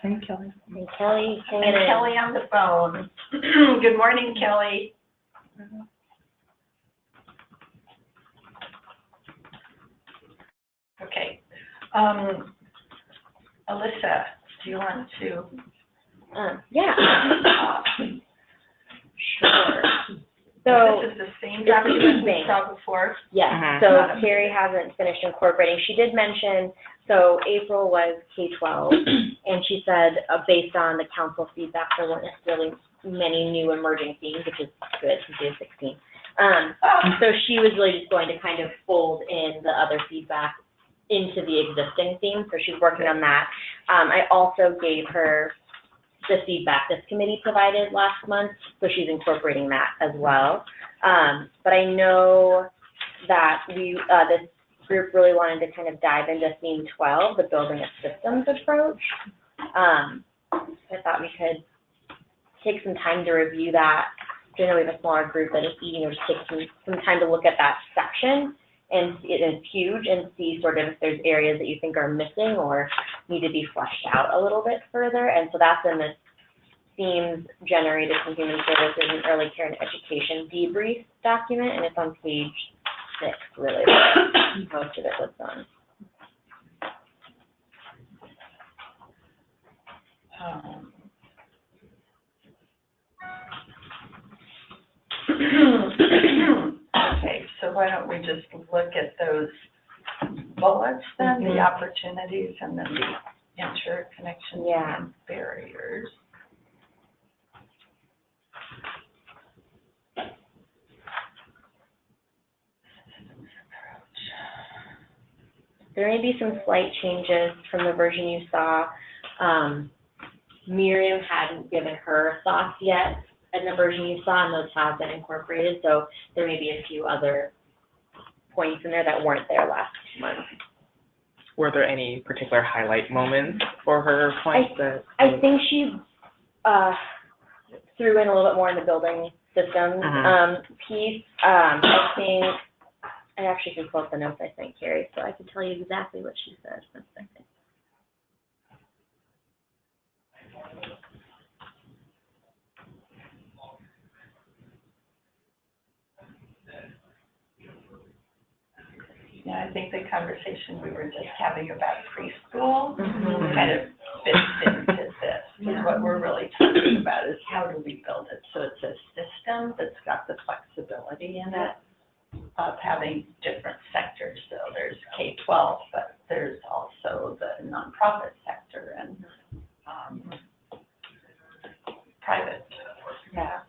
And Kelly. And Kelly, and Kelly on the phone. Good morning, Kelly. Okay. Alyssa, do you want to? Yeah. Sure. So this is the same document we saw before? Yes. So Carrie hasn't finished incorporating. She did mention, so April was K-12, and she said based on the council feedback, there weren't necessarily many new emerging themes, which is good since she has 16. So she was really just going to kind of fold in the other feedback into the existing theme, so she's working on that. I also gave her the feedback this committee provided last month, so she's incorporating that as well. But I know that this group really wanted to kind of dive into theme 12, the building a systems approach. I thought we could take some time to review that. I know we have a smaller group that is just take some time to look at that section, and it is huge, and see sort of if there's areas that you think are missing or need to be fleshed out a little bit further. And so that's in this themes generated from human services and early care and education debrief document, and it's on page 6, really. Most of it was done. Okay, so why don't we just look at those bullets then, the opportunities and then the interconnections and barriers. There may be some slight changes from the version you saw. Miriam hadn't given her thoughts yet in the version you saw, and those have been incorporated, so there may be a few other points in there that weren't there last month. Were there any particular highlight moments for her points? I think she threw in a little bit more in the building systems piece. I think I actually can pull up the notes I sent Carrie, so I can tell you exactly what she said. 1 second. Yeah, I think the conversation we were just having about preschool kind of fits into this. And what we're really talking about is how do we build it so it's a system that's got the flexibility in it of having different sectors. So there's K-12, but there's also the nonprofit sector and private. Yeah.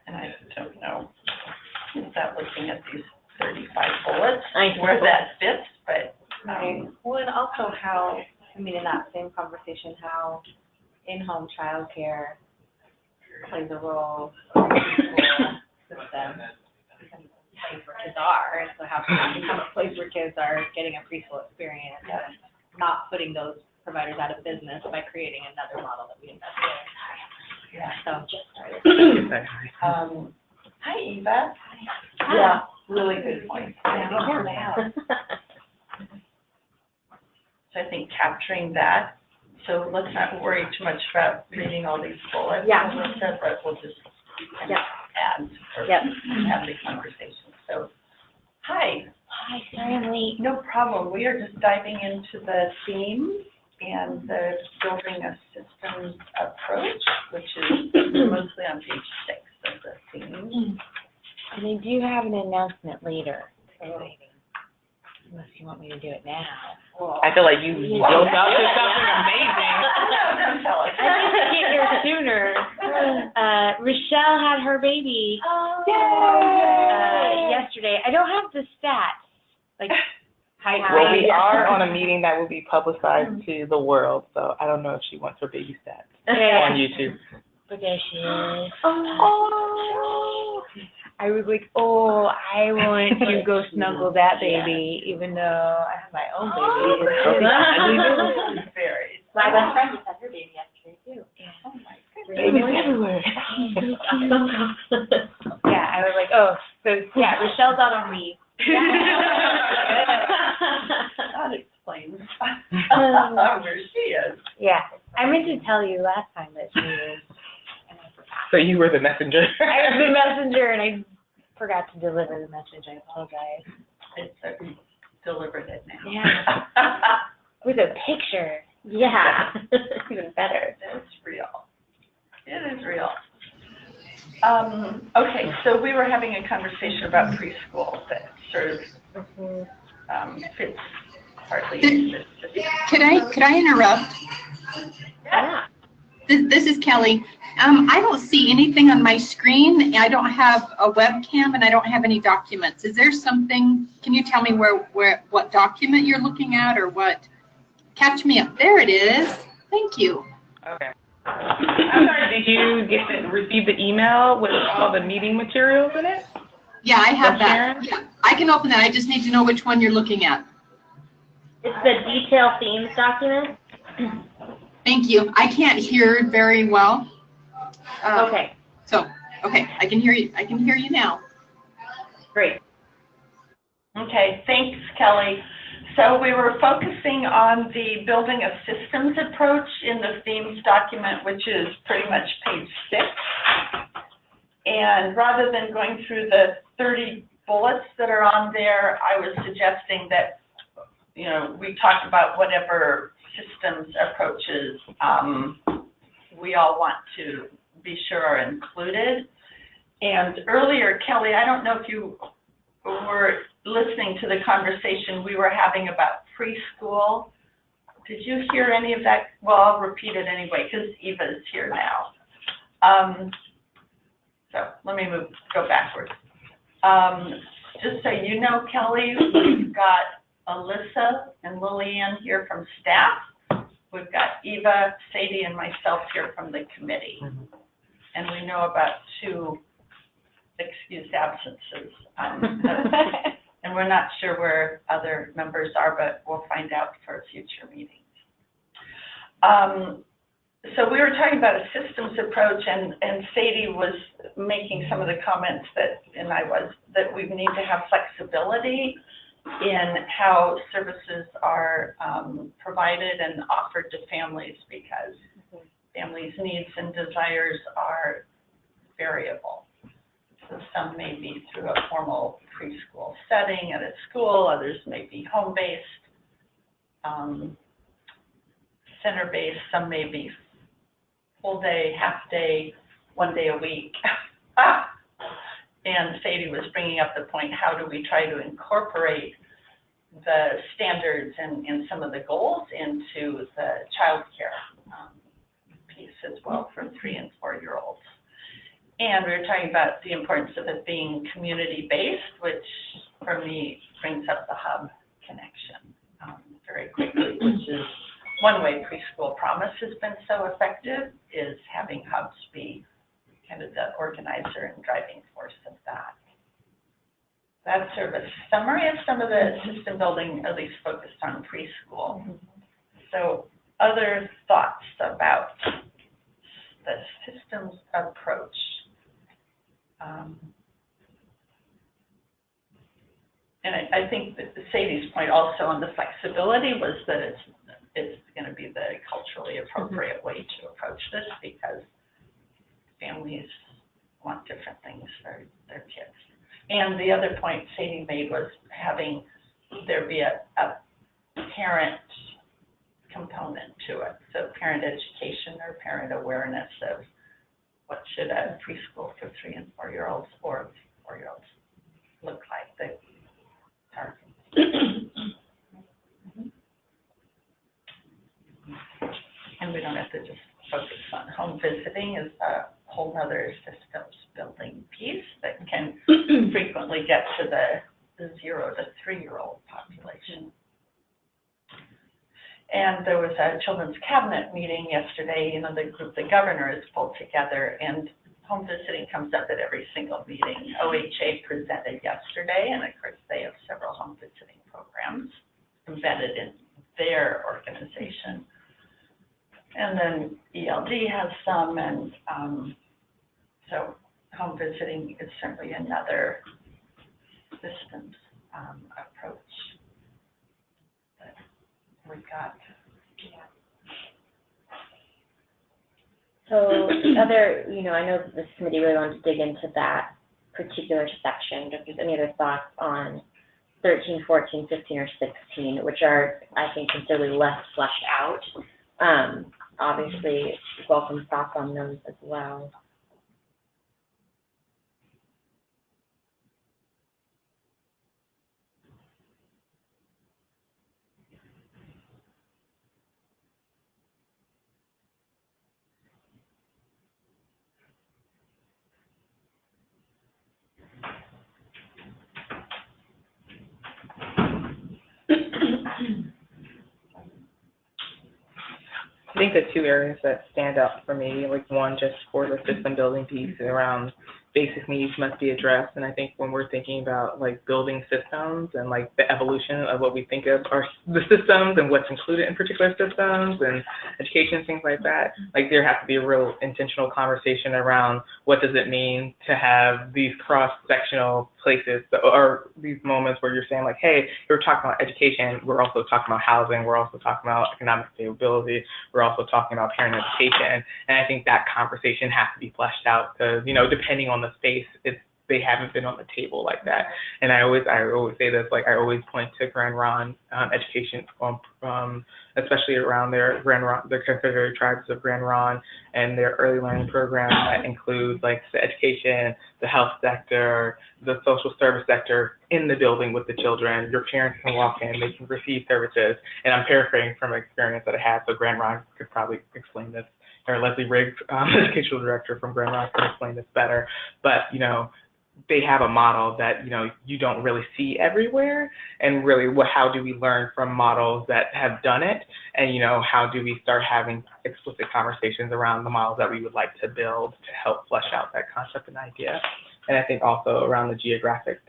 And I don't know without looking at these 35 bullets where that fits, but well, and also how, in that same conversation, how in-home childcare plays a role in the school system, becomes a place where kids are, and so how can it become a place where kids are getting a preschool experience and not putting those providers out of business by creating another model that we invest in. Yeah. So just started. Hi, Eva. Hi. Yeah, really good point. So I think capturing that. So let's not worry too much about reading all these bullets. But we'll just add or have the conversation. So, hi. Hi, sorry I'm late. No problem. We are just diving into the themes and the building a systems approach, which is mostly on page 6 of the theme. And I do have an announcement later. Unless you want me to do it now. I feel like you jumped out to something amazing. Don't tell us. I need to get here sooner. Rochelle had her baby yesterday. I don't have the stats. Well, we are on a meeting that will be publicized to the world, so I don't know if she wants her baby stats on YouTube. Okay, she is. I was like, I want to go snuggle that baby, even though I have my own baby. Very. My best friend just had her baby yesterday, too. Yeah. Oh, my Babies everywhere. Yeah, I was like, Rochelle's out on leave. That explains. Where she is. Yeah, I meant to tell you last time that she was, and I forgot. So you were the messenger. I was the messenger, and I forgot to deliver the message. I apologize. It's delivered it now. Yeah. With a picture. Yeah. Even better. It's real. It is real. Okay, so we were having a conversation about preschool that sort of fits partly into this. Could I interrupt? Yeah. This is Kelly. I don't see anything on my screen. I don't have a webcam and I don't have any documents. Is there something, can you tell me what document you're looking at or what? Catch me up. There it is. Thank you. Okay. I'm sorry, did you receive the email with all the meeting materials in it? Yeah, I have From that. Sharon? Yeah, I can open that. I just need to know which one you're looking at. It's the detail themes document. Thank you. I can't hear very well. Okay. Okay, I can hear you. I can hear you now. Great. Okay, thanks, Kelly. So we were focusing on the building of systems approach in the themes document, which is pretty much page 6. And rather than going through the 30 bullets that are on there, I was suggesting that, you know, we talk about whatever systems approaches we all want to be sure are included. And earlier, Kelly, I don't know if you were listening to the conversation we were having about preschool. Did you hear any of that? Well, I'll repeat it anyway because Eva is here now. So let me go backwards. Just so you know, Kelly, we've got Alyssa and Lillian here from staff. We've got Eva, Sadie, and myself here from the committee. And we know about 2 excused absences. And we're not sure where other members are, but we'll find out for future meetings. So we were talking about a systems approach, and Sadie was making some of the comments that we need to have flexibility in how services are provided and offered to families because families' needs and desires are variable. So some may be through a formal preschool setting at a school, others may be home-based, center-based, some may be full day, half day, 1 day a week. And Sadie was bringing up the point, how do we try to incorporate the standards and some of the goals into the child care piece as well for 3- and 4-year-olds. And we were talking about the importance of it being community-based, which for me brings up the hub connection very quickly, which is one way Preschool Promise has been so effective, is having hubs be kind of the organizer and driving force of that. That's sort of a summary of some of the system building, at least focused on preschool. So other thoughts about the systems approach? And I think that Sadie's point also on the flexibility was that it's going to be the culturally appropriate way to approach this because families want different things for their kids. And the other point Sadie made was having there be a parent component to it. So parent education or parent awareness of what should a preschool for 3- and 4-year-olds or 4-year-olds look like. The target. And we don't have to just focus on home visiting as a whole other systems building piece that can frequently get to the 0 to 3-year-old population. And there was a children's cabinet meeting yesterday, you know, the group the governor has pulled together, and home visiting comes up at every single meeting. OHA presented yesterday, and of course they have several home visiting programs embedded in their organization. And then ELD has some, and so home visiting is certainly another systems approach that we've got. So other, I know that this committee really wanted to dig into that particular section. If there's any other thoughts on 13, 14, 15, or 16, which are, I think, considerably less fleshed out. Obviously, welcome thoughts on those as well. I think the two areas that stand out for me, like one, just for the system building piece around basic needs must be addressed. And I think when we're thinking about like building systems and like the evolution of what we think of are the systems and what's included in particular systems and education, things like that, like there has to be a real intentional conversation around what does it mean to have these cross-sectional places or these moments where you're saying like, hey, we're talking about education, we're also talking about housing, we're also talking about economic stability, we're also talking about parent education. And I think that conversation has to be fleshed out because, depending on the space, they haven't been on the table like that. And I always say this, like I always point to Grand Ronde education, especially around their Confederated Tribes of Grand Ronde and their early learning program that includes like the education, the health sector, the social service sector in the building with the children. Your parents can walk in, they can receive services. And I'm paraphrasing from an experience that I had, so Grand Ronde could probably explain this, or Leslie Riggs, educational director from Grand Ronde, can explain this better. But, they have a model that, you don't really see everywhere. And really, how do we learn from models that have done it? And, how do we start having explicit conversations around the models that we would like to build to help flesh out that concept and idea? And I think also around the geographic,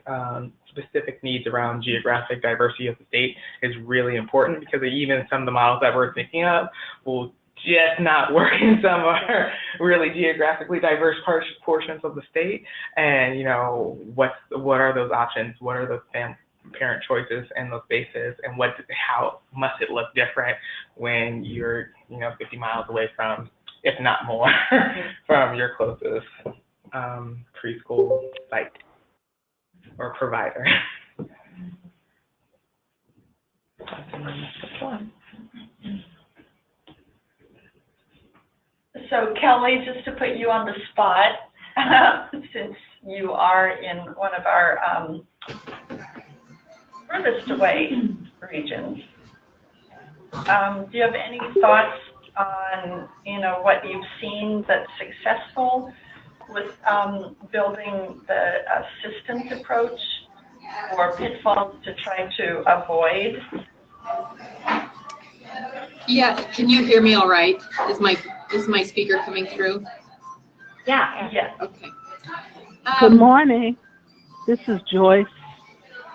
specific needs around geographic diversity of the state is really important, because even some of the models that we're thinking of will just not work in some of our really geographically diverse portions of the state. And, what are those options? What are those parent choices in those spaces? And how must it look different when you're, 50 miles away from, if not more, from your closest preschool site or provider? So Kelly, just to put you on the spot, since you are in one of our furthest away regions, do you have any thoughts on, what you've seen that's successful with building the systems approach, or pitfalls to try to avoid? Yeah, can you hear me all right? Is my speaker coming through? Yeah. Yes. Okay. Good morning. This is Joyce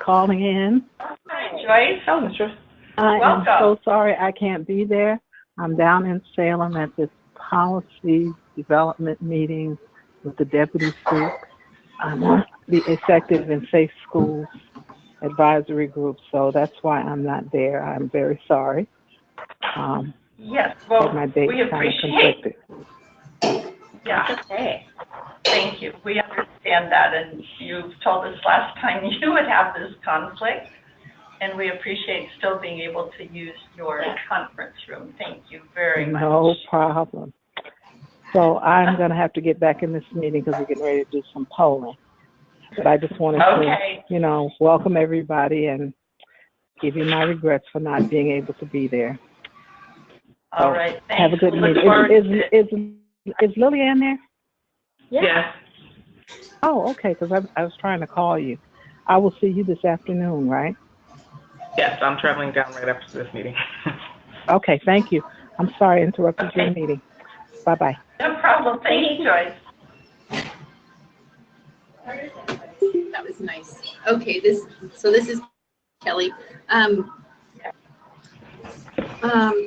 calling in. Hi, Joyce. Oh, sure. I Welcome. am so sorry I can't be there. I'm down in Salem at this policy development meeting with the deputy spook. I'm on the Effective and Safe Schools advisory group, so that's why I'm not there. I'm very sorry. Yes, well, my date's we kind of appreciate. That's Yeah, okay. thank you. We understand that, and you've told us last time you would have this conflict, and we appreciate still being able to use your conference room. Thank you very much. No problem. So I'm going to have to get back in this meeting because we're getting ready to do some polling. But I just wanted to, welcome everybody and give you my regrets for not being able to be there. All right, thanks. Have a good meeting. Is Lillian there? Yeah. Oh, okay, because I was trying to call you. I will see you this afternoon, right? Yes, I'm traveling down right after this meeting. Okay, thank you. I'm sorry I interrupted your meeting. Bye-bye. No problem. Thank you, Joyce. That was nice. Okay, this is Kelly.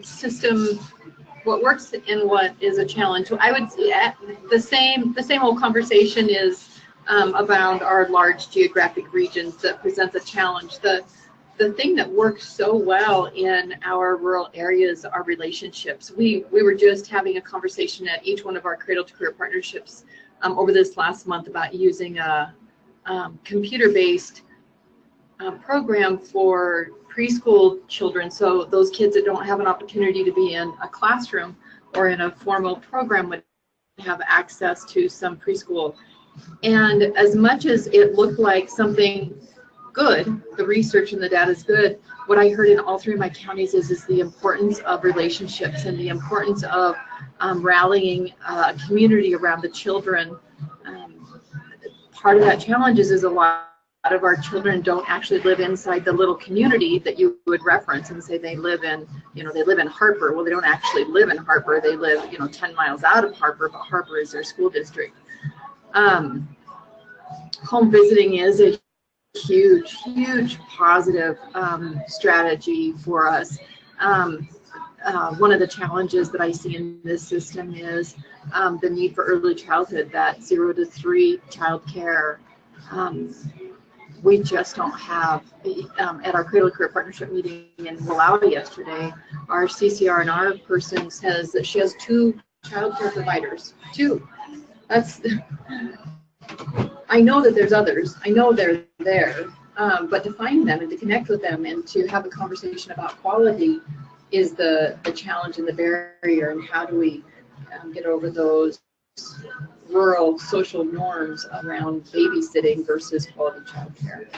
System, what works and what is a challenge. I would say the same old conversation is about our large geographic regions that presents a challenge. the thing that works so well in our rural areas are relationships. We were just having a conversation at each one of our Cradle to Career partnerships over this last month about using a computer-based program for preschool children. So those kids that don't have an opportunity to be in a classroom or in a formal program would have access to some preschool. And as much as it looked like something good, the research and the data is good, what I heard in all three of my counties is the importance of relationships and the importance of rallying a community around the children. Part of that challenge is a lot of our children don't actually live inside the little community that you would reference and say they live in, they live in Harper. Well, they don't actually live in Harper. They live, 10 miles out of Harper, but Harper is their school district. Home visiting is a huge positive strategy for us. One of the challenges that I see in this system is the need for early childhood, that 0 to 3 childcare. We just don't have, at our Cradle Career Partnership meeting in Wallowa yesterday, our CCR&R person says that she has 2 childcare providers. 2. I know that there's others. I know they're there, but to find them and to connect with them and to have a conversation about quality is the challenge and the barrier, and how do we get over those rural social norms around babysitting versus quality childcare.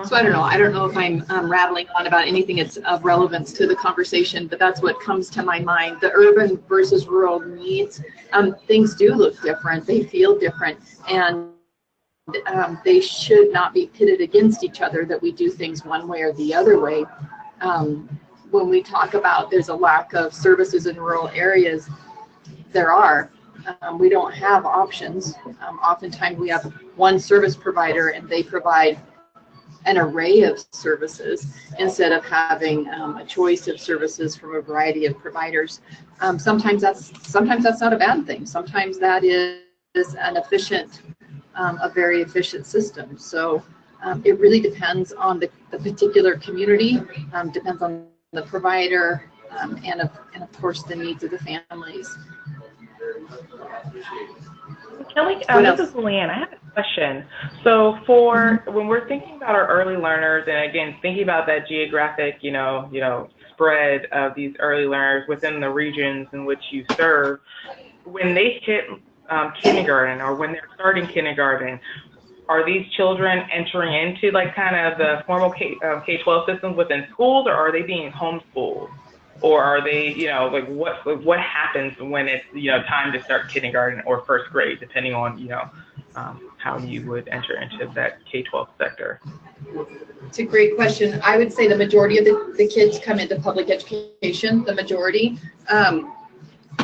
So I don't know if I'm rattling on about anything that's of relevance to the conversation, but that's what comes to my mind. The urban versus rural needs, things do look different, they feel different, and they should not be pitted against each other, that we do things one way or the other way. When we talk about there's a lack of services in rural areas, there are. We don't have options. Oftentimes we have one service provider and they provide an array of services instead of having a choice of services from a variety of providers. Sometimes that's not a bad thing. Sometimes that is an efficient, a very efficient system. So it really depends on the particular community, depends on the provider, and of course the needs of the families. Kelly, this is Leanne. I have a question. So when we're thinking about our early learners, and again, thinking about that geographic, spread of these early learners within the regions in which you serve, when they hit kindergarten, or when they're starting kindergarten, are these children entering into like kind of the formal K-12 systems within schools, or are they being homeschooled? Or are they, what happens when it's, time to start kindergarten or first grade, depending on, how you would enter into that K-12 sector? It's a great question. I would say the majority of the kids come into public education, the majority.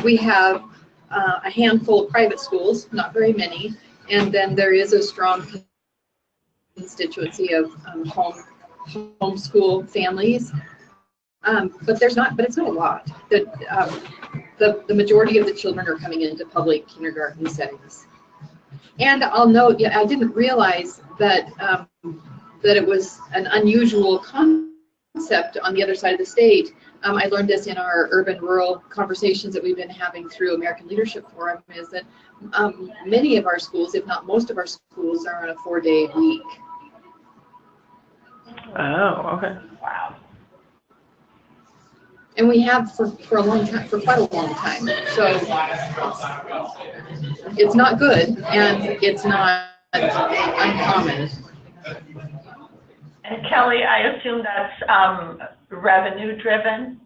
We have a handful of private schools, not very many, and then there is a strong constituency of homeschool families. But it's not a lot. The majority of the children are coming into public kindergarten settings. And I'll note, I didn't realize that that it was an unusual concept on the other side of the state. I learned this in our urban-rural conversations that we've been having through American Leadership Forum, is that many of our schools, if not most of our schools, are on a 4-day week. Oh, okay. Wow. And we have for a long time, for quite a long time. So it's not good, and it's not uncommon. And Kelly, I assume that's revenue driven?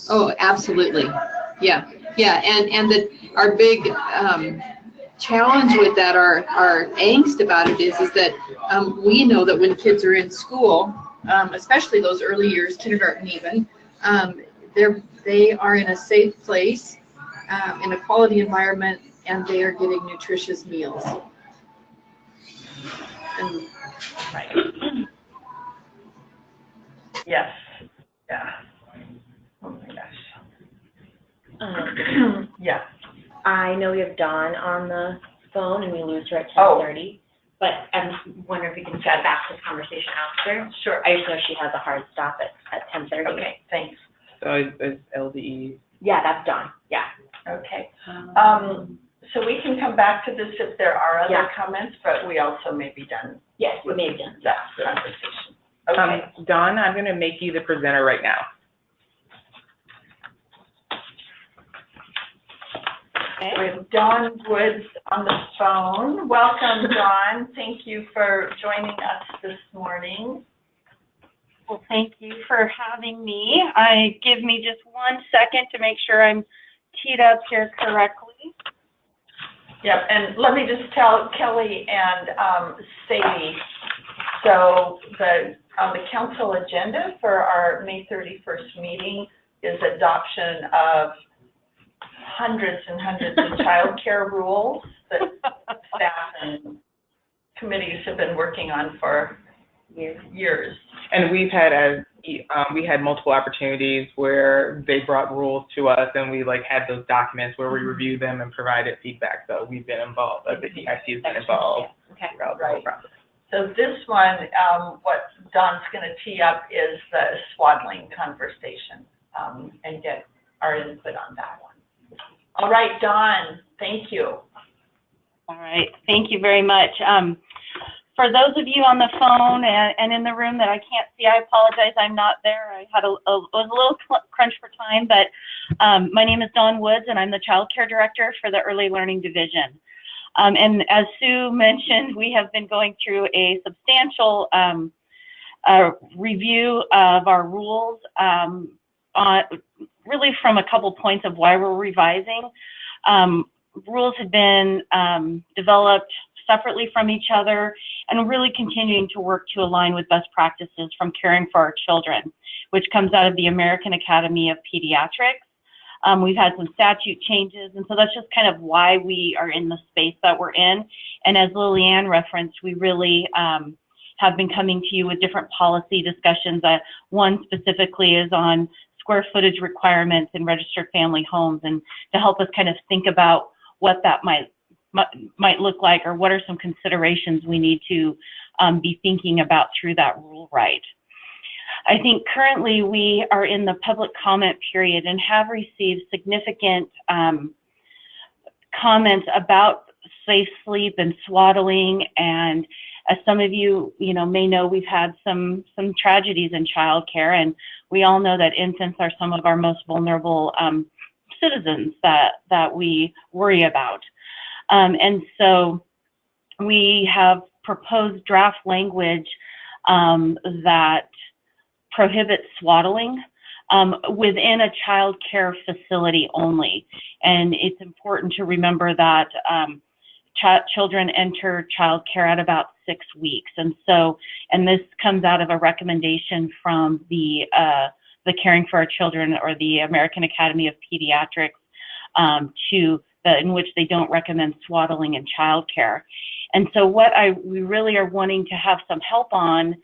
Oh, absolutely. Yeah. And our big challenge with that, our angst about it is that we know that when kids are in school, especially those early years, kindergarten even, they are in a safe place, in a quality environment, and they are getting nutritious meals. And, right. Yes. Yeah. Oh my gosh. Yeah. I know we have Dawn on the phone, and we lose her at 10:30. but I'm wondering if we can chat back this conversation after. Sure. I just know she has a hard stop at 10:30. Okay, thanks. So is LDE. Yeah, that's done, yeah. Okay. So we can come back to this if there are other Yeah. comments, but we also may be done Yes, we may have done. that conversation. Okay. Dawn, I'm going to make you the presenter right now. We have Dawn Woods on the phone. Welcome, Dawn. Thank you for joining us this morning. Well, thank you for having me. Give me just 1 second to make sure I'm teed up here correctly. Yep, and let me just tell Kelly and Sadie, so on the council agenda for our May 31st meeting is adoption of hundreds and hundreds of childcare rules that staff and committees have been working on for years. And we've had we had multiple opportunities where they brought rules to us, and we had those documents where we reviewed them and provided feedback. So we've been involved. The EIC has been involved throughout the whole process. So this one, what Dawn's going to tee up is the swaddling conversation, and get our input on that one. All right, Dawn, thank you. All right, thank you very much. For those of you on the phone and in the room that I can't see, I apologize, I'm not there. I was a little crunch for time, but my name is Dawn Woods, and I'm the Child Care Director for the Early Learning Division. And as Sue mentioned, we have been going through a substantial review of our rules, really from a couple points of why we're revising. Rules had been developed separately from each other, and really continuing to work to align with best practices from caring for our children, which comes out of the American Academy of Pediatrics. We've had some statute changes, and so that's just kind of why we are in the space that we're in. And as Lillian referenced, we really have been coming to you with different policy discussions. One specifically is on square footage requirements in registered family homes, and to help us kind of think about what that might look like, or what are some considerations we need to be thinking about through that rule right. I think currently we are in the public comment period and have received significant comments about safe sleep and swaddling, and as some of you may know, we've had some tragedies in childcare, and we all know that infants are some of our most vulnerable citizens that we worry about. And so we have proposed draft language that prohibits swaddling within a child care facility only. And it's important to remember that children enter child care at about 6 weeks. And so, and this comes out of a recommendation from the Caring for Our Children, or the American Academy of Pediatrics, in which they don't recommend swaddling in childcare. And so what we really are wanting to have some help on,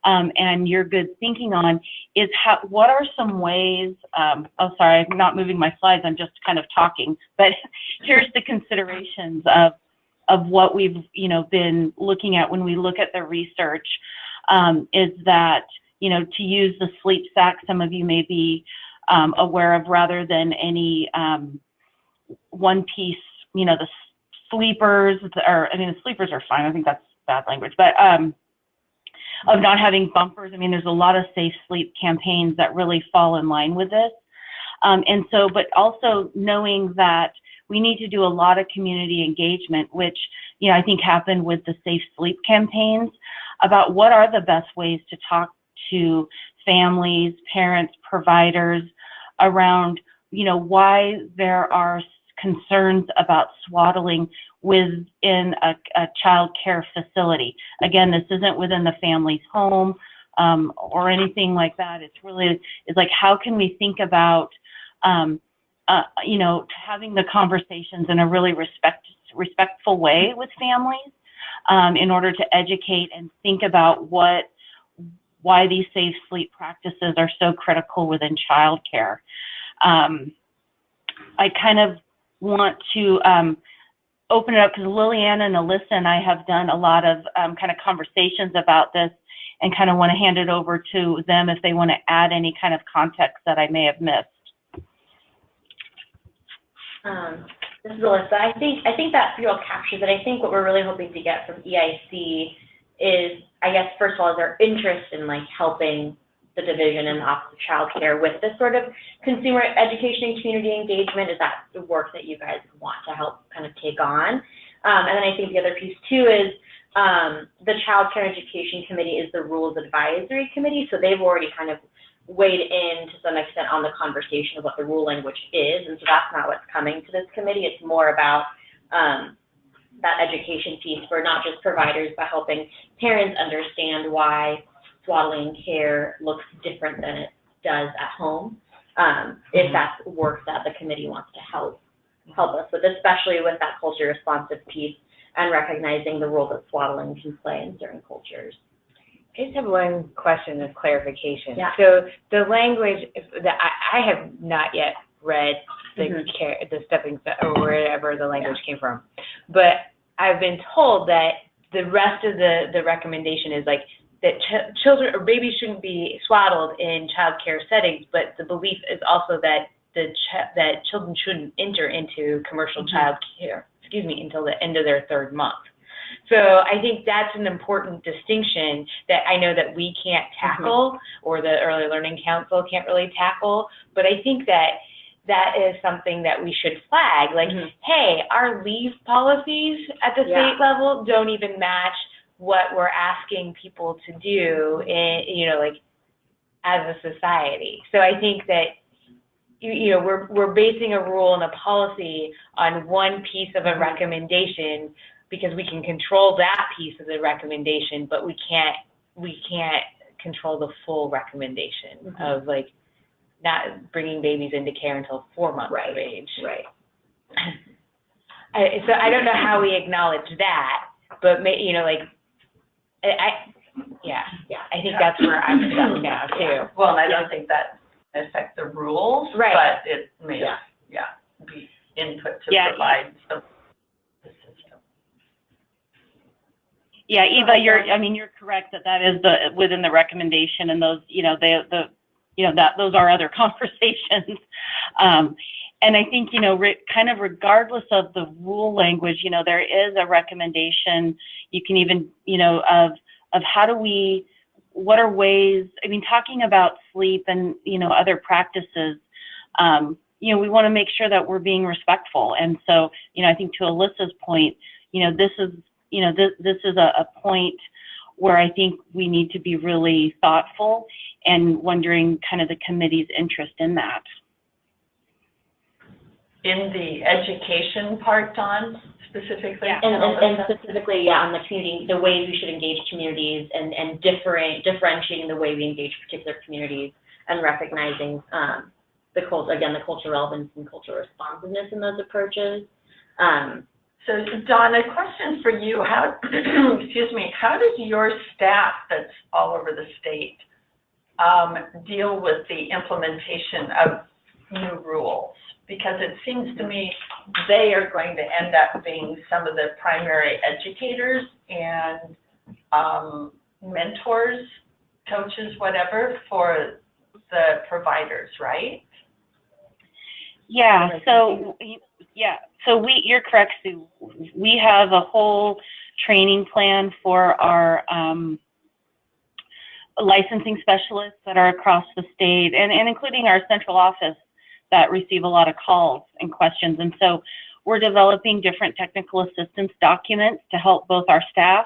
and your good thinking on, is what are some ways, oh sorry, I'm not moving my slides, I'm just kind of talking, but here's the considerations of what we've been looking at when we look at the research, is that, to use the sleep sack, some of you may be aware of, rather than any one piece, the sleepers, the sleepers are fine. I think that's bad language, but of not having bumpers. There's a lot of safe sleep campaigns that really fall in line with this. And so, but also knowing that we need to do a lot of community engagement, which, I think happened with the safe sleep campaigns, about what are the best ways to talk to families, parents, providers around, why there are concerns about swaddling within a child care facility. Again, this isn't within the family's home or anything like that. It's like, how can we think about, having the conversations in a really respectful way with families, in order to educate and think about why these safe sleep practices are so critical within childcare. I kind of want to open it up because Liliana and Alyssa and I have done a lot of kind of conversations about this, and kind of want to hand it over to them if they want to add any kind of context that I may have missed. This is Alyssa. I think that pretty well captures it. I think what we're really hoping to get from EIC is, I guess, first of all, is their interest in like helping the division and the Office of Child Care with this sort of consumer education and community engagement. Is that the work that you guys want to help kind of take on? And then I think the other piece too is the Child Care Education Committee is the Rules Advisory Committee, so they've already kind of weighed in to some extent on the conversation of what the rule language is, and so that's not what's coming to this committee. It's more about that education piece for not just providers, but helping parents understand why swaddling care looks different than it does at home, if that's work that the committee wants to help us with, especially with that culture responsive piece and recognizing the role that swaddling can play in certain cultures. I just have one question of clarification. Yeah. So the language that I have not yet read the the stepping stone or wherever the language came from, but I've been told that the rest of the recommendation is like that children or babies shouldn't be swaddled in child care settings, but the belief is also that that children shouldn't enter into commercial child care, until the end of their 3rd month. So I think that's an important distinction that I know that we can't tackle, or the Early Learning Council can't really tackle, but I think that that is something that we should flag, like, hey, our leave policies at the state level don't even match what we're asking people to do in, like, as a society. So I think that, we're basing a rule and a policy on one piece of a recommendation because we can control that piece of the recommendation, but we can't control the full recommendation of, like, not bringing babies into care until 4 months of age. Right. So I don't know how we acknowledge that, but I think that's where I'm stuck now too. Well, and I don't think that affect the rules, but it may, be input to provide some system. Yeah, Eva, you're correct that is within the recommendation, and those, those are other conversations. And I think, kind of regardless of the rule language, there is a recommendation. You can even, of how do we, what are ways, talking about sleep and, other practices, we want to make sure that we're being respectful. And so, I think to Alyssa's point, this is a point where I think we need to be really thoughtful and wondering kind of the committee's interest in that. In the education part, Dawn, specifically? And specifically, on the community, the ways we should engage communities and differentiating the way we engage particular communities and recognizing the cultural relevance and cultural responsiveness in those approaches. So, Dawn, a question for you. How, how does your staff that's all over the state deal with the implementation of new rules? Because it seems to me they are going to end up being some of the primary educators and mentors, coaches, whatever, for the providers, right? Yeah, so you're correct, Sue. We have a whole training plan for our licensing specialists that are across the state, and including our central office that receive a lot of calls and questions. And so we're developing different technical assistance documents to help both our staff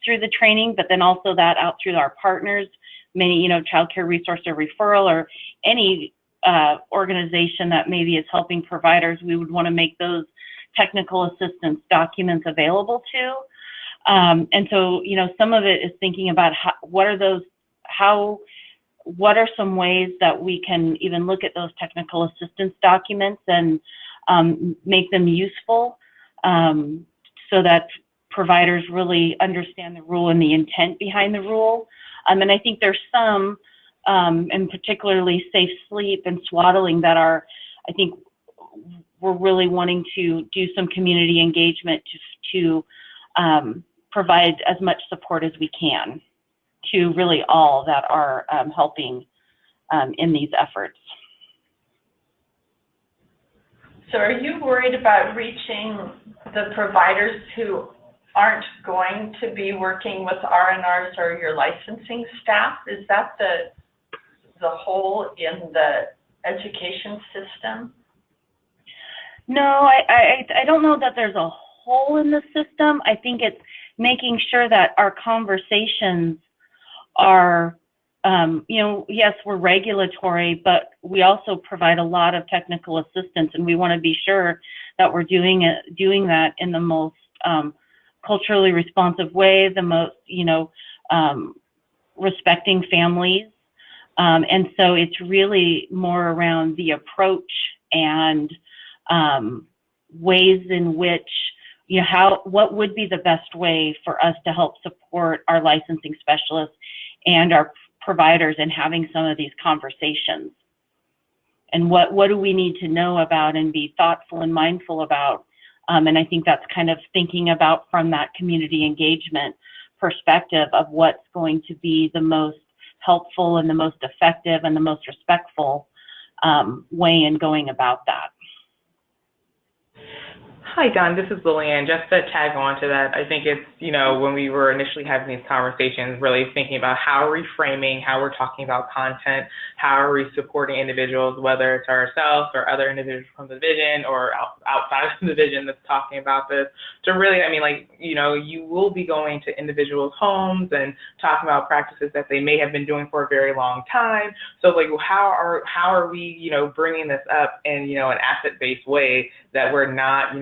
through the training, but then also that out through our partners, many, child care resource or referral or any organization that maybe is helping providers. We would want to make those technical assistance documents available to. And so, some of it is thinking about what are some ways that we can even look at those technical assistance documents and make them useful so that providers really understand the rule and the intent behind the rule. And I think there's some, and particularly safe sleep and swaddling, that are, I think, we're really wanting to do some community engagement to provide as much support as we can to really all that are helping in these efforts. So are you worried about reaching the providers who aren't going to be working with R&Rs or your licensing staff? Is that the hole in the education system? No, I don't know that there's a hole in the system. I think it's making sure that our conversations are, yes, we're regulatory, but we also provide a lot of technical assistance, and we want to be sure that we're doing that in the most culturally responsive way, the most, respecting families. And so it's really more around the approach and ways in which, what would be the best way for us to help support our licensing specialists and our providers in having some of these conversations. And what do we need to know about and be thoughtful and mindful about? And I think that's kind of thinking about from that community engagement perspective of what's going to be the most helpful and the most effective and the most respectful way in going about that. Hi, Don. This is Lillian. Just to tag on to that, I think it's, when we were initially having these conversations, really thinking about how are we framing, how we're talking about content, how are we supporting individuals, whether it's ourselves or other individuals from the division or outside of the division that's talking about this, to really, you will be going to individuals' homes and talking about practices that they may have been doing for a very long time. So, how are we, bringing this up in, an asset-based way that we're not,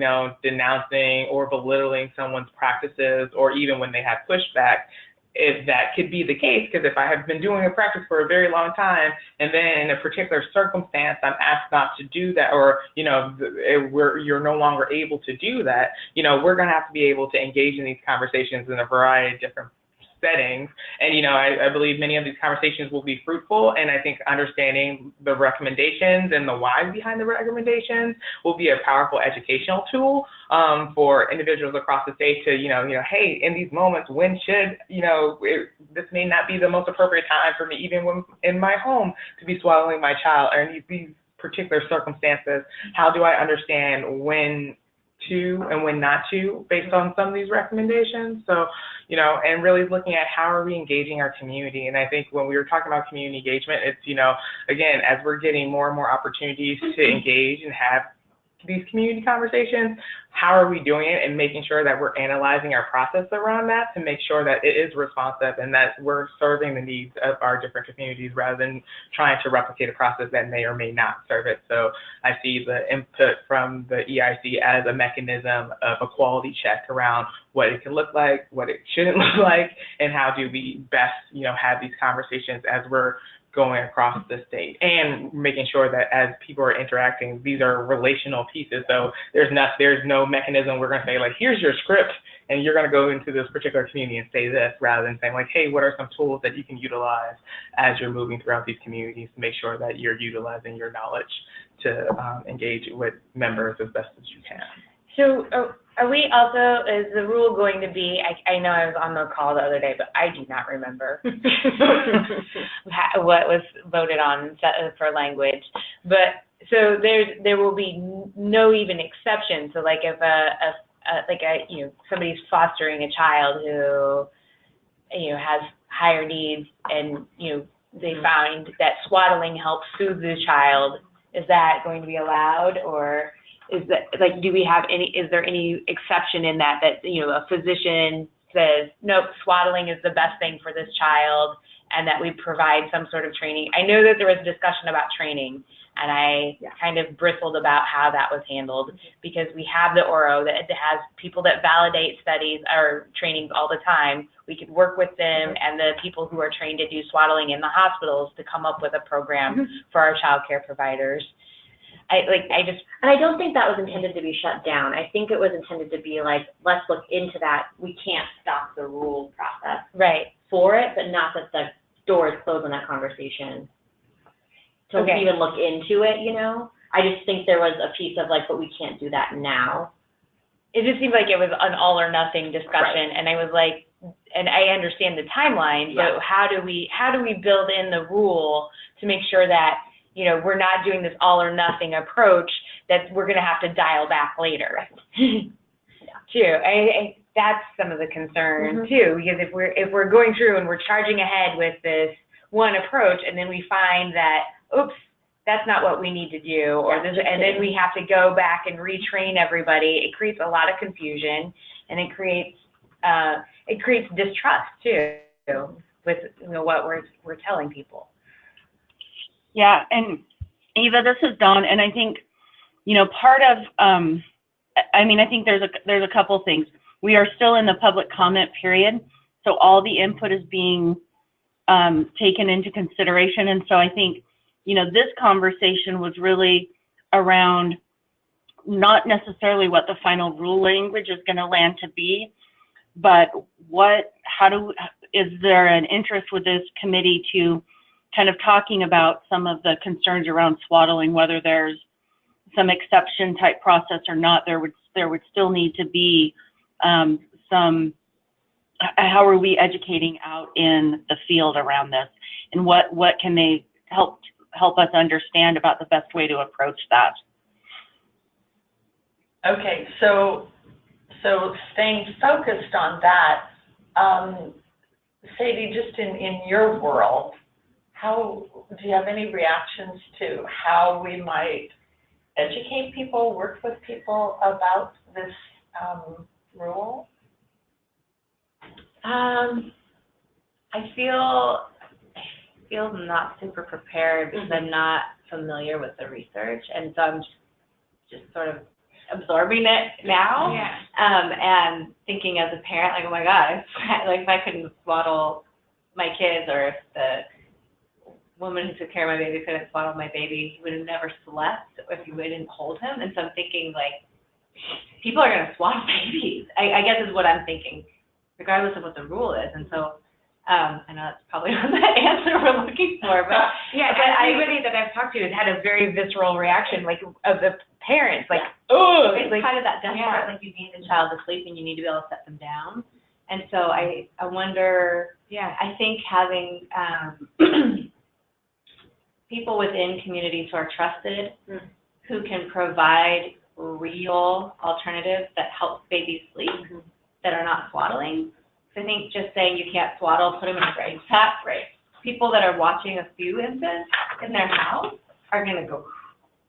denouncing or belittling someone's practices, or even when they have pushback, if that could be the case, because if I have been doing a practice for a very long time and then in a particular circumstance I'm asked not to do that, or you're no longer able to do that, we're going to have to be able to engage in these conversations in a variety of different settings. And, I believe many of these conversations will be fruitful, and I think understanding the recommendations and the why behind the recommendations will be a powerful educational tool for individuals across the state to, hey, in these moments, when should, this may not be the most appropriate time for me, even when in my home, to be swaddling my child, or in these particular circumstances, how do I understand when to and when not to, based on some of these recommendations? So, and really looking at how are we engaging our community. And I think when we were talking about community engagement, it's, again, as we're getting more and more opportunities to engage and have these community conversations, how are we doing it, and making sure that we're analyzing our process around that to make sure that it is responsive and that we're serving the needs of our different communities rather than trying to replicate a process that may or may not serve it. So I see the input from the EIC as a mechanism of a quality check around what it can look like, what it shouldn't look like, and how do we best, have these conversations as we're going across the state, and making sure that as people are interacting, these are relational pieces. So there's no mechanism we're going to say, here's your script, and you're going to go into this particular community and say this, rather than saying, hey, what are some tools that you can utilize as you're moving throughout these communities to make sure that you're utilizing your knowledge to engage with members as best as you can. So are we also, is the rule going to be, I know I was on the call the other day, but I do not remember what was voted on for language. But so there will be no even exception. So if somebody's fostering a child who, has higher needs, and, they find that swaddling helps soothe the child, is that going to be allowed? Or is that, do we have is there any exception in that, a physician says, nope, swaddling is the best thing for this child, and that we provide some sort of training? I know that there was discussion about training, and I kind of bristled about how that was handled, because we have the ORO that has people that validate studies or trainings all the time. We could work with them and the people who are trained to do swaddling in the hospitals to come up with a program for our child care providers. And I don't think that was intended to be shut down. I think it was intended to be let's look into that. We can't stop the rule process for it, but not that the door is closed on that conversation. To even look into it, I just think there was a piece of like, but we can't do that now. It just seemed like it was an all or nothing discussion, and I was like, and I understand the timeline, but how do we build in the rule to make sure that, you know, we're not doing this all or nothing approach that we're going to have to dial back later. Too. That's some of the concern too, because if we're going through and we're charging ahead with this one approach, and then we find that, oops, that's not what we need to do, or this, and then we have to go back and retrain everybody. It creates a lot of confusion, and it creates distrust too with, you know, what we're telling people. Yeah, and Eva, this is Dawn, and I think, you know, part of, I mean, I think there's a couple things. We are still in the public comment period, so all the input is being taken into consideration, and so I think, you know, this conversation was really around not necessarily what the final rule language is going to land to be, but is there an interest with this committee to kind of talking about some of the concerns around swaddling, whether there's some exception type process or not. There would still need to be some, how are we educating out in the field around this, and what can they help us understand about the best way to approach that? Okay, so staying focused on that, Sadie, just in your world, how do you have any reactions to how we might educate people, work with people about this rule? I feel not super prepared because I'm not familiar with the research, and so I'm just sort of absorbing it now. Yeah. And thinking as a parent, like, oh my God, if I couldn't swaddle my kids, or if the woman who took care of my baby couldn't swaddle my baby, he would have never slept if we didn't hold him. And so I'm thinking, like, people are going to swaddle babies, I guess is what I'm thinking, regardless of what the rule is. And so I know that's probably not the answer we're looking for, but everybody that I've talked to has had a very visceral reaction, like, of the parents, like, it's like, kind of that desperate, like, you need the child to sleep and you need to be able to set them down. And so I wonder, I think having people within communities who are trusted, who can provide real alternatives that help babies sleep, that are not swaddling. So I think just saying you can't swaddle, put them in a brain tap, people that are watching a few infants in their house are going to go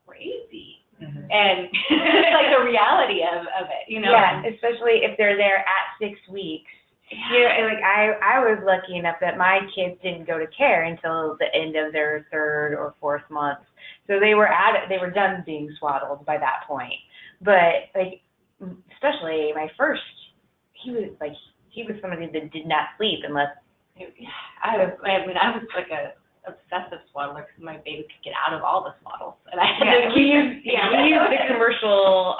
crazy. And it's like the reality of it, you know? Yeah, especially if they're there at 6 weeks. You know, like, I was lucky enough that my kids didn't go to care until the end of their 3rd or 4th month. So they were done being swaddled by that point. But, like, especially my first, he was somebody that did not sleep unless I was like a obsessive swaddler because my baby could get out of all the swaddles, and I had to we used the commercial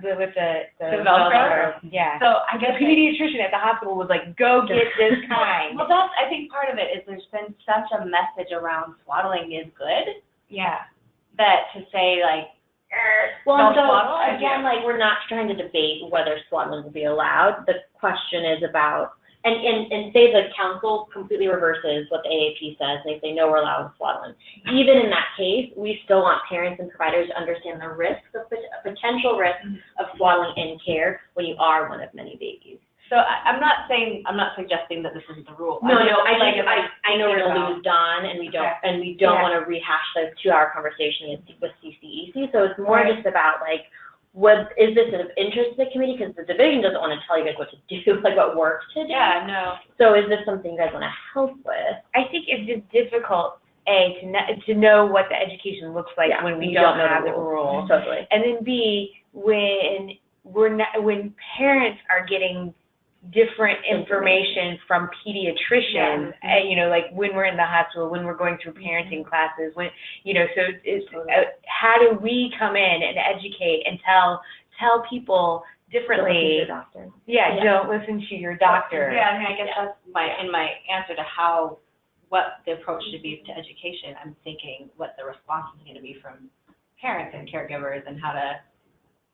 with the Velcro. Yeah. So I guess the pediatrician at the hospital was like, "Go get this kind." Well, that's, I think part of it is there's been such a message around swaddling is good. Yeah. That to say, like, well, so again, like, we're not trying to debate whether swaddling will be allowed. The question is about, and say the council completely reverses what the AAP says. They say, no, we're allowing swaddling. Even in that case, we still want parents and providers to understand the risks, potential risks of swaddling in care when you are one of many babies. So I'm not suggesting that this is the rule. No, I know we're gonna lose Dawn, and we don't want to rehash the 2-hour conversation with CCEC. So it's more just about, like, what is this of interest to the committee? Because the division doesn't want to tell you guys what to do, like what work to do. Yeah, no. So is this something you guys want to help with? I think it's just difficult, to know what the education looks like when we don't have the rule. Totally. And then B, when parents are getting different information from pediatricians, you know, like when we're in the hospital, when we're going through parenting classes, when, you know, so it's how do we come in and educate and tell people differently? Don't listen to your doctor. Yeah, don't listen to your doctor. Yeah, I mean, I guess that's my answer to what the approach should be to education. I'm thinking what the response is going to be from parents and caregivers and how to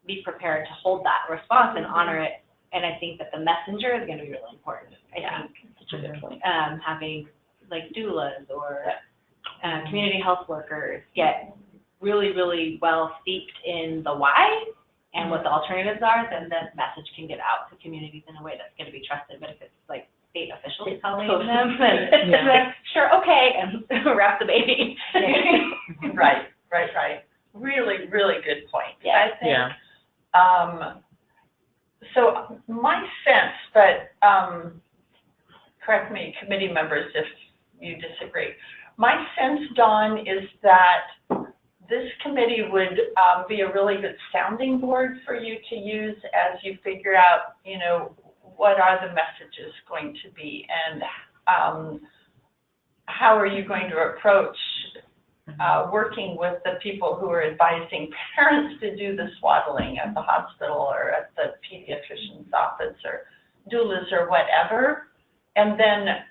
be prepared to hold that response and honor it. And I think that the messenger is going to be really important. I think Such a good point. having like doulas or community health workers get really, really well steeped in the why and what the alternatives are, then the message can get out to communities in a way that's going to be trusted. But if it's like state officials telling them, then it's like, sure, okay, and wrap the baby. Right. Really, really good point. Yeah. I think, so my sense, but correct me, committee members, if you disagree. My sense, Dawn, is that this committee would be a really good sounding board for you to use as you figure out, you know, what are the messages going to be, and how are you going to approach working with the people who are advising parents to do the swaddling at the hospital or at the pediatrician's office or doulas or whatever, and then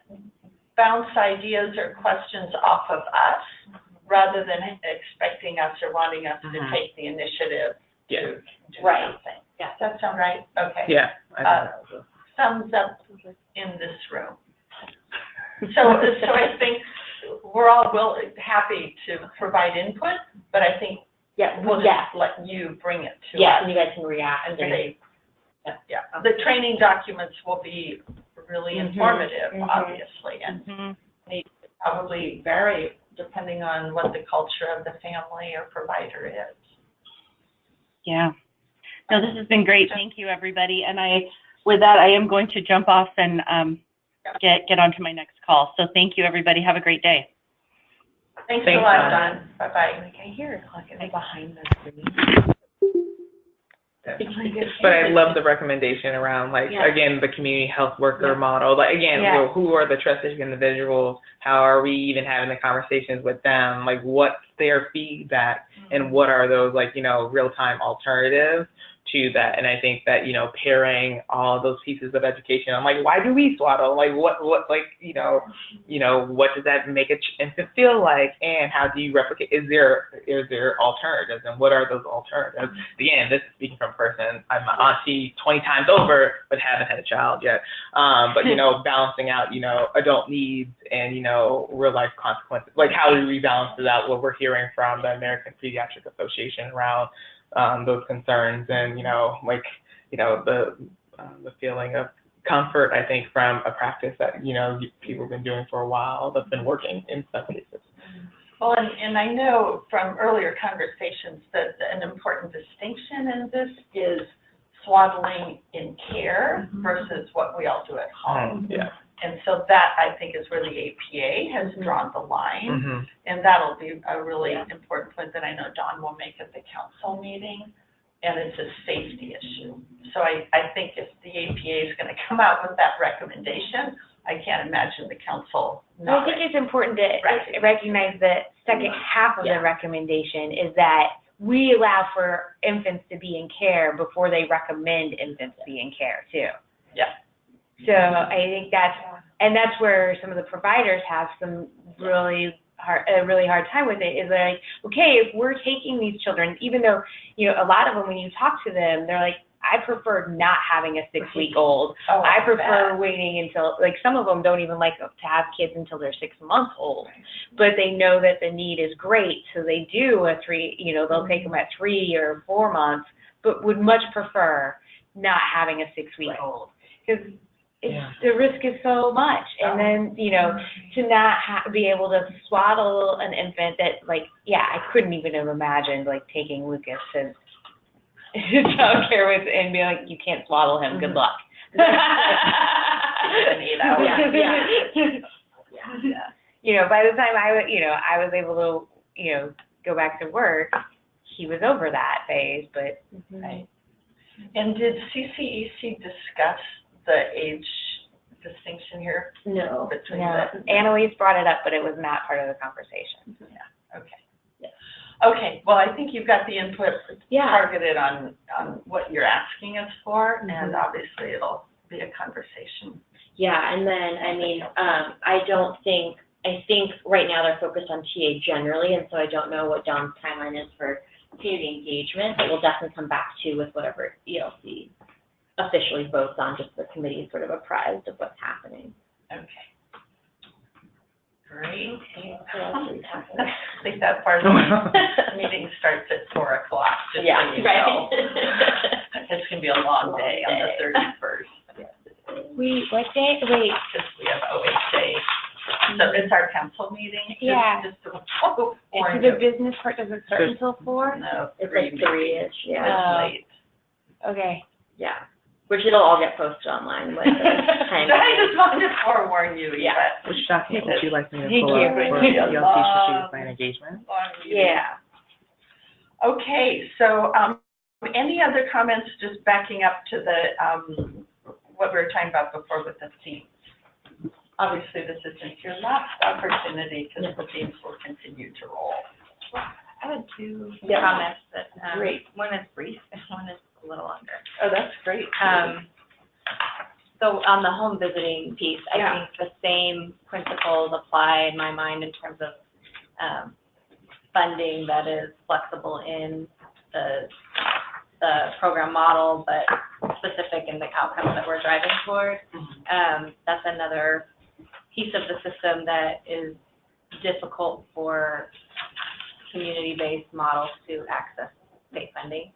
bounce ideas or questions off of us rather than expecting us or wanting us to take the initiative to do something. Yeah. Does that sound right? Okay. Yeah. Thumbs up in this room. So I think we're all happy to provide input, but I think we'll just let you bring it to us. And you guys can react. And say, the training documents will be really informative, obviously, and need to probably vary depending on what the culture of the family or provider is. Yeah. No, this has been great. Thank you, everybody. And with that, I am going to jump off and get onto my next call. So thank you, everybody. Have a great day. Thanks a lot, Dawn. Bye-bye. I hear it like behind the screen. But I love the recommendation around, like, again, the community health worker model. Like, again, well, who are the trusted individuals? How are we even having the conversations with them? Like, what's their feedback? And what are those, like, you know, real-time alternatives to that? And I think that, you know, pairing all those pieces of education, I'm like, why do we swaddle? Like, what, like, you know, what does that make an infant feel like? And how do you replicate? Is there alternatives? And what are those alternatives? Again, this is speaking from a person, I'm an auntie 20 times over, but haven't had a child yet. But, you know, balancing out, you know, adult needs and, you know, real life consequences. Like, how do we balance that? What we're hearing from the American Pediatric Association around those concerns, and, you know, like, you know, the feeling of comfort, I think, from a practice that, you know, people have been doing for a while, that's been working in some cases. Well, and I know from earlier conversations that an important distinction in this is swaddling in care versus what we all do at home. And so that, I think, is where the APA has drawn the line, and that'll be a really important point that I know Dawn will make at the council meeting, and it's a safety issue. So I think if the APA is going to come out with that recommendation, I can't imagine the council not. I think it's important to recognize the second half of the recommendation is that we allow for infants to be in care before they recommend infants be in care, too. So I think that's where some of the providers have some really hard time with it, is like, okay, if we're taking these children, even though, you know, a lot of them, when you talk to them, they're like, I prefer not having a 6-week-old. I prefer waiting until, like, some of them don't even like to have kids until they're 6 months old, but they know that the need is great, so they do they'll take them at 3 or 4 months, but would much prefer not having a 6-week-old, because the risk is so much. And then, you know, to not be able to swaddle an infant that, like, I couldn't even have imagined, like, taking Lucas to child care with and be like, you can't swaddle him, good luck. You know, by the time I was able to, you know, go back to work, he was over that phase, but. And did CCEC discuss the age distinction here? No. Between Annalise brought it up, but it was not part of the conversation. Okay, well, I think you've got the input targeted on what you're asking us for, and obviously it'll be a conversation. And then, I mean, I think right now they're focused on TA generally, and so I don't know what Dawn's timeline is for community engagement that we'll definitely come back to with whatever ELC officially votes on, just so the committee is sort of apprised of what's happening. Okay. Great. So else is happening. I think that part of the meeting starts at 4 o'clock, just so you know. It's going to be a long day on the 31st. What day? Wait. Because we have OHA. So it's our council meeting. Yeah. Just to So the business part doesn't start until 4? No, It's like 3-ish, yeah. Oh. Late. Okay. Yeah. Which it'll all get posted online with the time. I just wanted to forewarn you, Yeah. Which document would you like me to Thank pull you. up for Yeah. ELC strategic plan engagement? Yeah. Okay, so, any other comments, just backing up to the, what we were talking about before with the themes? Obviously, this isn't your last opportunity, because the themes will continue to roll. I had two Yeah. comments that, Great. one is brief and one is a little longer. Oh, that's great. So on the home visiting piece, I Yeah. think the same principles apply in my mind in terms of funding that is flexible in the program model, but specific in the outcomes that we're driving toward. That's another piece of the system that is difficult for community-based models to access state funding,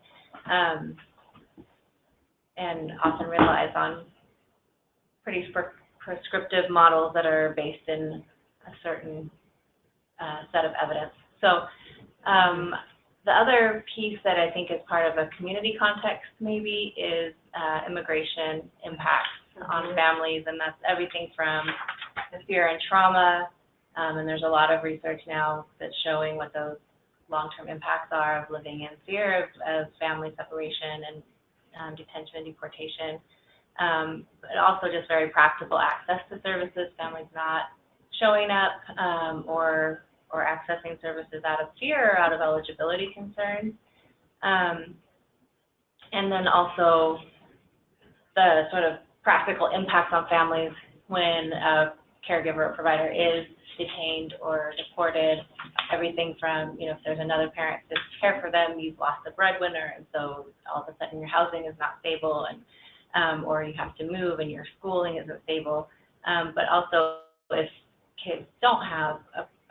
and often relies on pretty prescriptive models that are based in a certain set of evidence. So the other piece that I think is part of a community context maybe is immigration impacts on families, and that's everything from the fear and trauma, and there's a lot of research now that's showing what those long-term impacts are of living in fear of family separation and detention and deportation, but also just very practical access to services, families not showing up or accessing services out of fear or out of eligibility concerns. And then also the sort of practical impacts on families when a caregiver or provider is detained or deported, everything from, if there's another parent to care for them, you've lost a breadwinner, and so all of a sudden your housing is not stable, and or you have to move and your schooling isn't stable. But also if kids don't have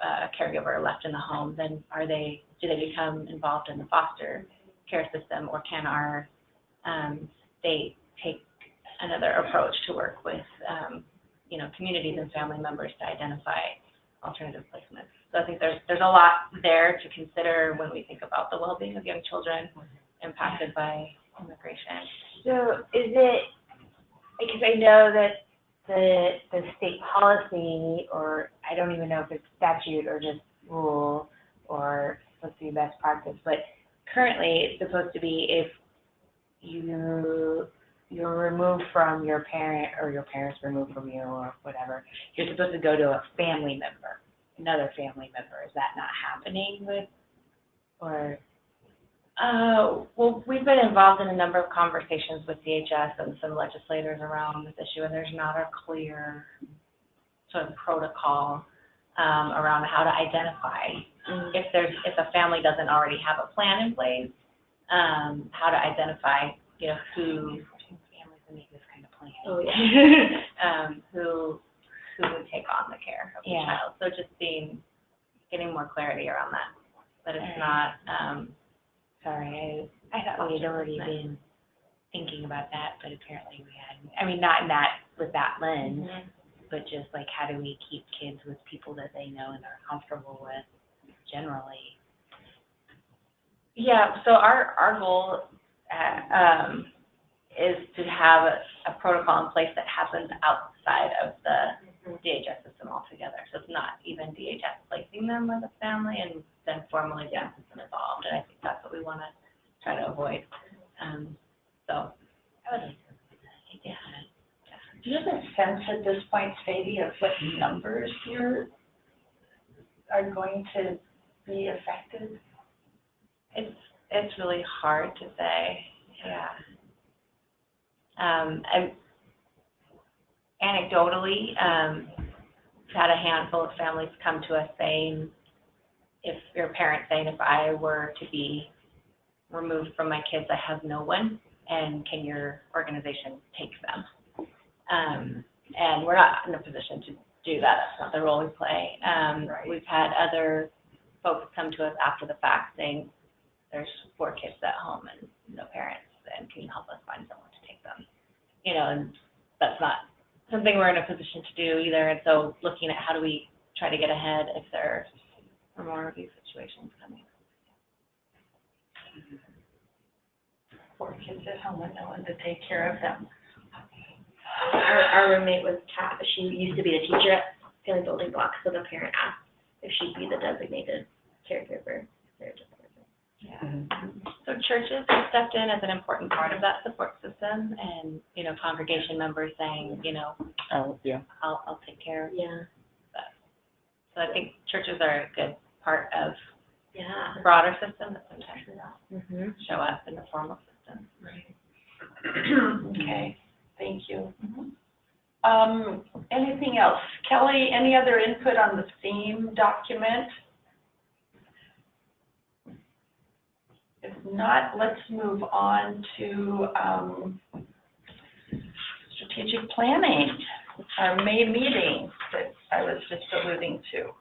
a caregiver left in the home, then do they become involved in the foster care system, or can our state take another approach to work with communities and family members to identify alternative placements? So I think there's a lot there to consider when we think about the well-being of young children impacted by immigration. So is it, because I know that the state policy, or I don't even know if it's statute or just rule or supposed to be best practice, but currently it's supposed to be if you're removed from your parent or your parents removed from you or whatever, you're supposed to go to a family member, another family member. Is that not happening with, or? Well, we've been involved in a number of conversations with DHS and some legislators around this issue, and there's not a clear sort of protocol around how to identify if a family doesn't already have a plan in place, how to identify, who families that make this kind of plan, who would take on the care of the child. So just getting more clarity around that, but it's not. Sorry, I thought we had already been thinking about that, but apparently we hadn't. I mean, not in that, with that lens, but just like, how do we keep kids with people that they know and are comfortable with generally? Yeah, so our goal is to have a protocol in place that happens outside of the DHS system altogether. So it's not even DHS placing them with a family and then formally the system involved. And I think that's what we want to try to avoid. So I would, Do you have a sense at this point, Sadie, of what numbers are going to be affected? It's really hard to say. Yeah. And anecdotally, had a handful of families come to us saying, if your parent saying, if I were to be removed from my kids, I have no one, and can your organization take them? And we're not in a position to do that. That's not the role we play. We've had other folks come to us after the fact saying, there's 4 kids at home and no parents, and can you help us find someone to take them? You know, and that's not something we're in a position to do either. And so looking at how do we try to get ahead if there are more of these situations coming. 4 kids at home with no one to take care of them. Our roommate was Kat. She used to be the teacher at Family Building Blocks, so the parent asked if she'd be the designated caregiver. Yeah. So churches have stepped in as an important part of that support system, and, you know, congregation members saying, you know, Oh, yeah. I'll take care of Yeah. that. So I think churches are a good part of Yeah. the broader system that sometimes Mhm. show up in the formal system. Okay, thank you. Anything else? Kelly, any other input on the theme document? If not, let's move on to strategic planning, our May meeting that I was just alluding to.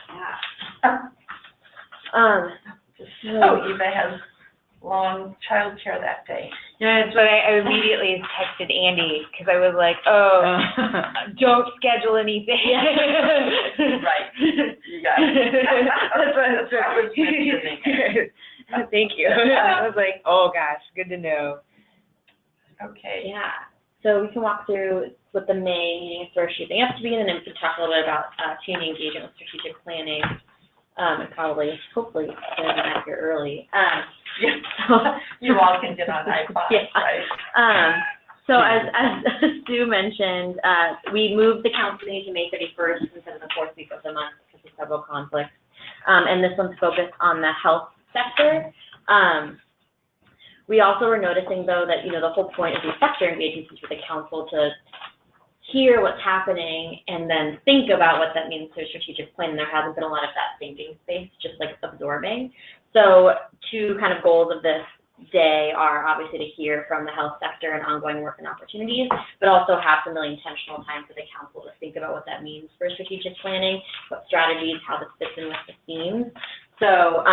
Yeah. So Eva has long childcare that day. No, that's what I immediately texted Andy, because I was like, oh, don't schedule anything. Right, you got it. That's what I was mentioning it. Thank you. I was like, oh gosh, good to know. Okay. Yeah. So we can walk through what the May meeting is sort of shaping up to be, and then we can talk a little bit about community engagement with strategic planning, and probably, hopefully, getting out here early. Yeah. So you all can get on iPods, Yeah. right? So as Sue mentioned, we moved the council meeting to May 31st instead of the 4th week of the month because of several conflicts. And this one's focused on the health sector. We also were noticing, though, that, you know, the whole point of these sector engagements is for the council to hear what's happening and then think about what that means to a strategic plan. And there hasn't been a lot of that thinking space, just like absorbing. So 2 kind of goals of this day are obviously to hear from the health sector and ongoing work and opportunities, but also have some really intentional time for the council to think about what that means for strategic planning, what strategies, how this fits in with the themes. So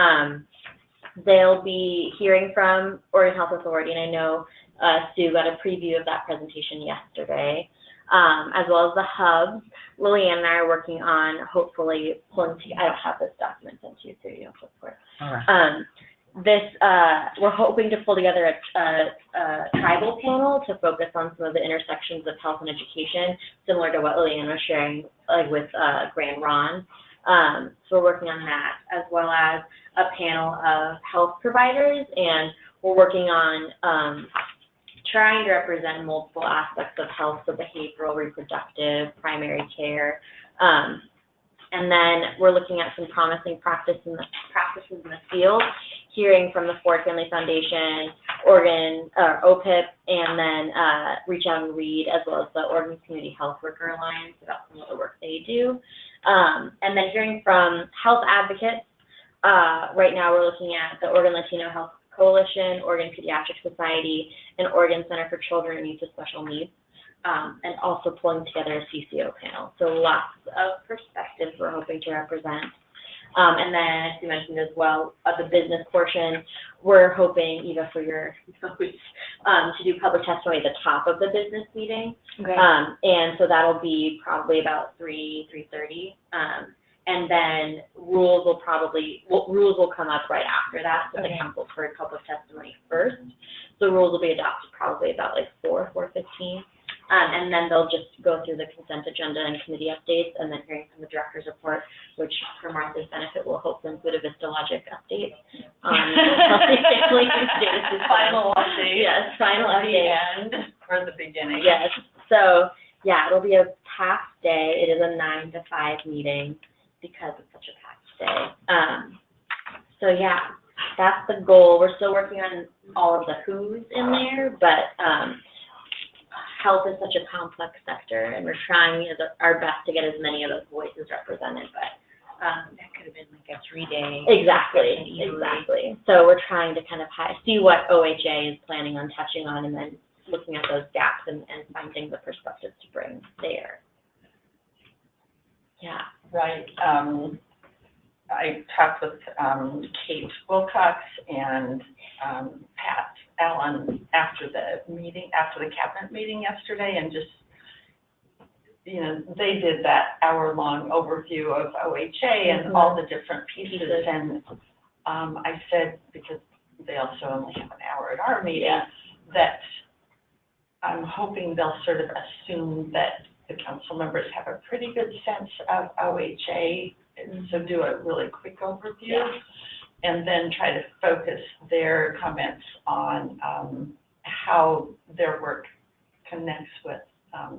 they'll be hearing from Oregon Health Authority, and I know Sue got a preview of that presentation yesterday, as well as the hubs. Lillian and I are working on hopefully pulling together, I don't have this document sent to you, so you don't look for it. All right. We're hoping to pull together a tribal panel to focus on some of the intersections of health and education, similar to what Lillian was sharing with Grand Ron. So we're working on that, as well as a panel of health providers, and we're working on trying to represent multiple aspects of health, so behavioral, reproductive, primary care. And then we're looking at some promising practices in the field, hearing from the Ford Family Foundation, Oregon, OPIP, and then Reach Out and Read, as well as the Oregon Community Health Worker Alliance about some of the work they do. And then hearing from health advocates. Right now we're looking at the Oregon Latino Health Coalition, Oregon Pediatric Society, and Oregon Center for Children and Youth with Special Needs, and also pulling together a CCO panel. So lots of perspectives we're hoping to represent. And then, as you mentioned as well, the business portion, we're hoping, Eva, for your voice, to do public testimony at the top of the business meeting. Okay. And so that'll be probably about 3:30. And then rules will come up right after that, so the council's heard public testimony first. So rules will be adopted probably about like 4:15. And then they'll just go through the consent agenda and committee updates, and then hearing from the director's report, which for Martha's benefit will hopefully include a Vista Logic update on family status. Final update. Yes, final update. The end or the beginning. Yes. So yeah, it'll be a packed day. It is a 9 to 5 meeting because it's such a packed day. So yeah, that's the goal. We're still working on all of the who's in there, but health is such a complex sector, and we're trying our best to get as many of those voices represented. But That could have been like a 3-day. Exactly. So we're trying to kind of see what OHA is planning on touching on, and then looking at those gaps and finding the perspectives to bring there. Yeah. Right. I talked with Kate Wilcox and Pat Allen after the cabinet meeting yesterday, and just, you know, they did that hour-long overview of OHA and all the different pieces. And I said, because they also only have an hour at our meeting, that I'm hoping they'll sort of assume that the council members have a pretty good sense of OHA, so do a really quick overview, and then try to focus their comments on how their work connects with,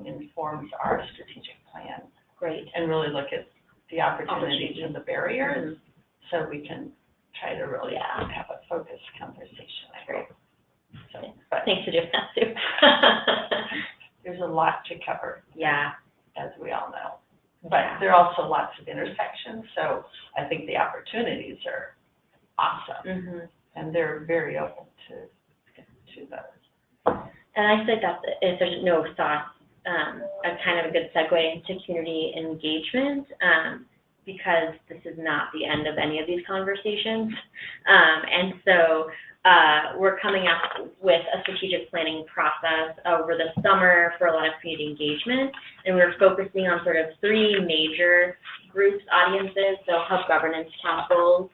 informs our strategic plan. Great. And really look at the opportunities and the barriers, so we can try to really have a focused conversation. Great. So, but thanks for doing that, Sue. there's a lot to cover. Yeah. As we all know. But there are also lots of intersections, so I think the opportunities are awesome. And they're very open to those. And I think that if there's no thoughts, a kind of a good segue into community engagement, because this is not the end of any of these conversations. And so we're coming up with a strategic planning process over the summer for a lot of community engagement, and we're focusing on sort of 3 major groups, audiences, so hub governance councils,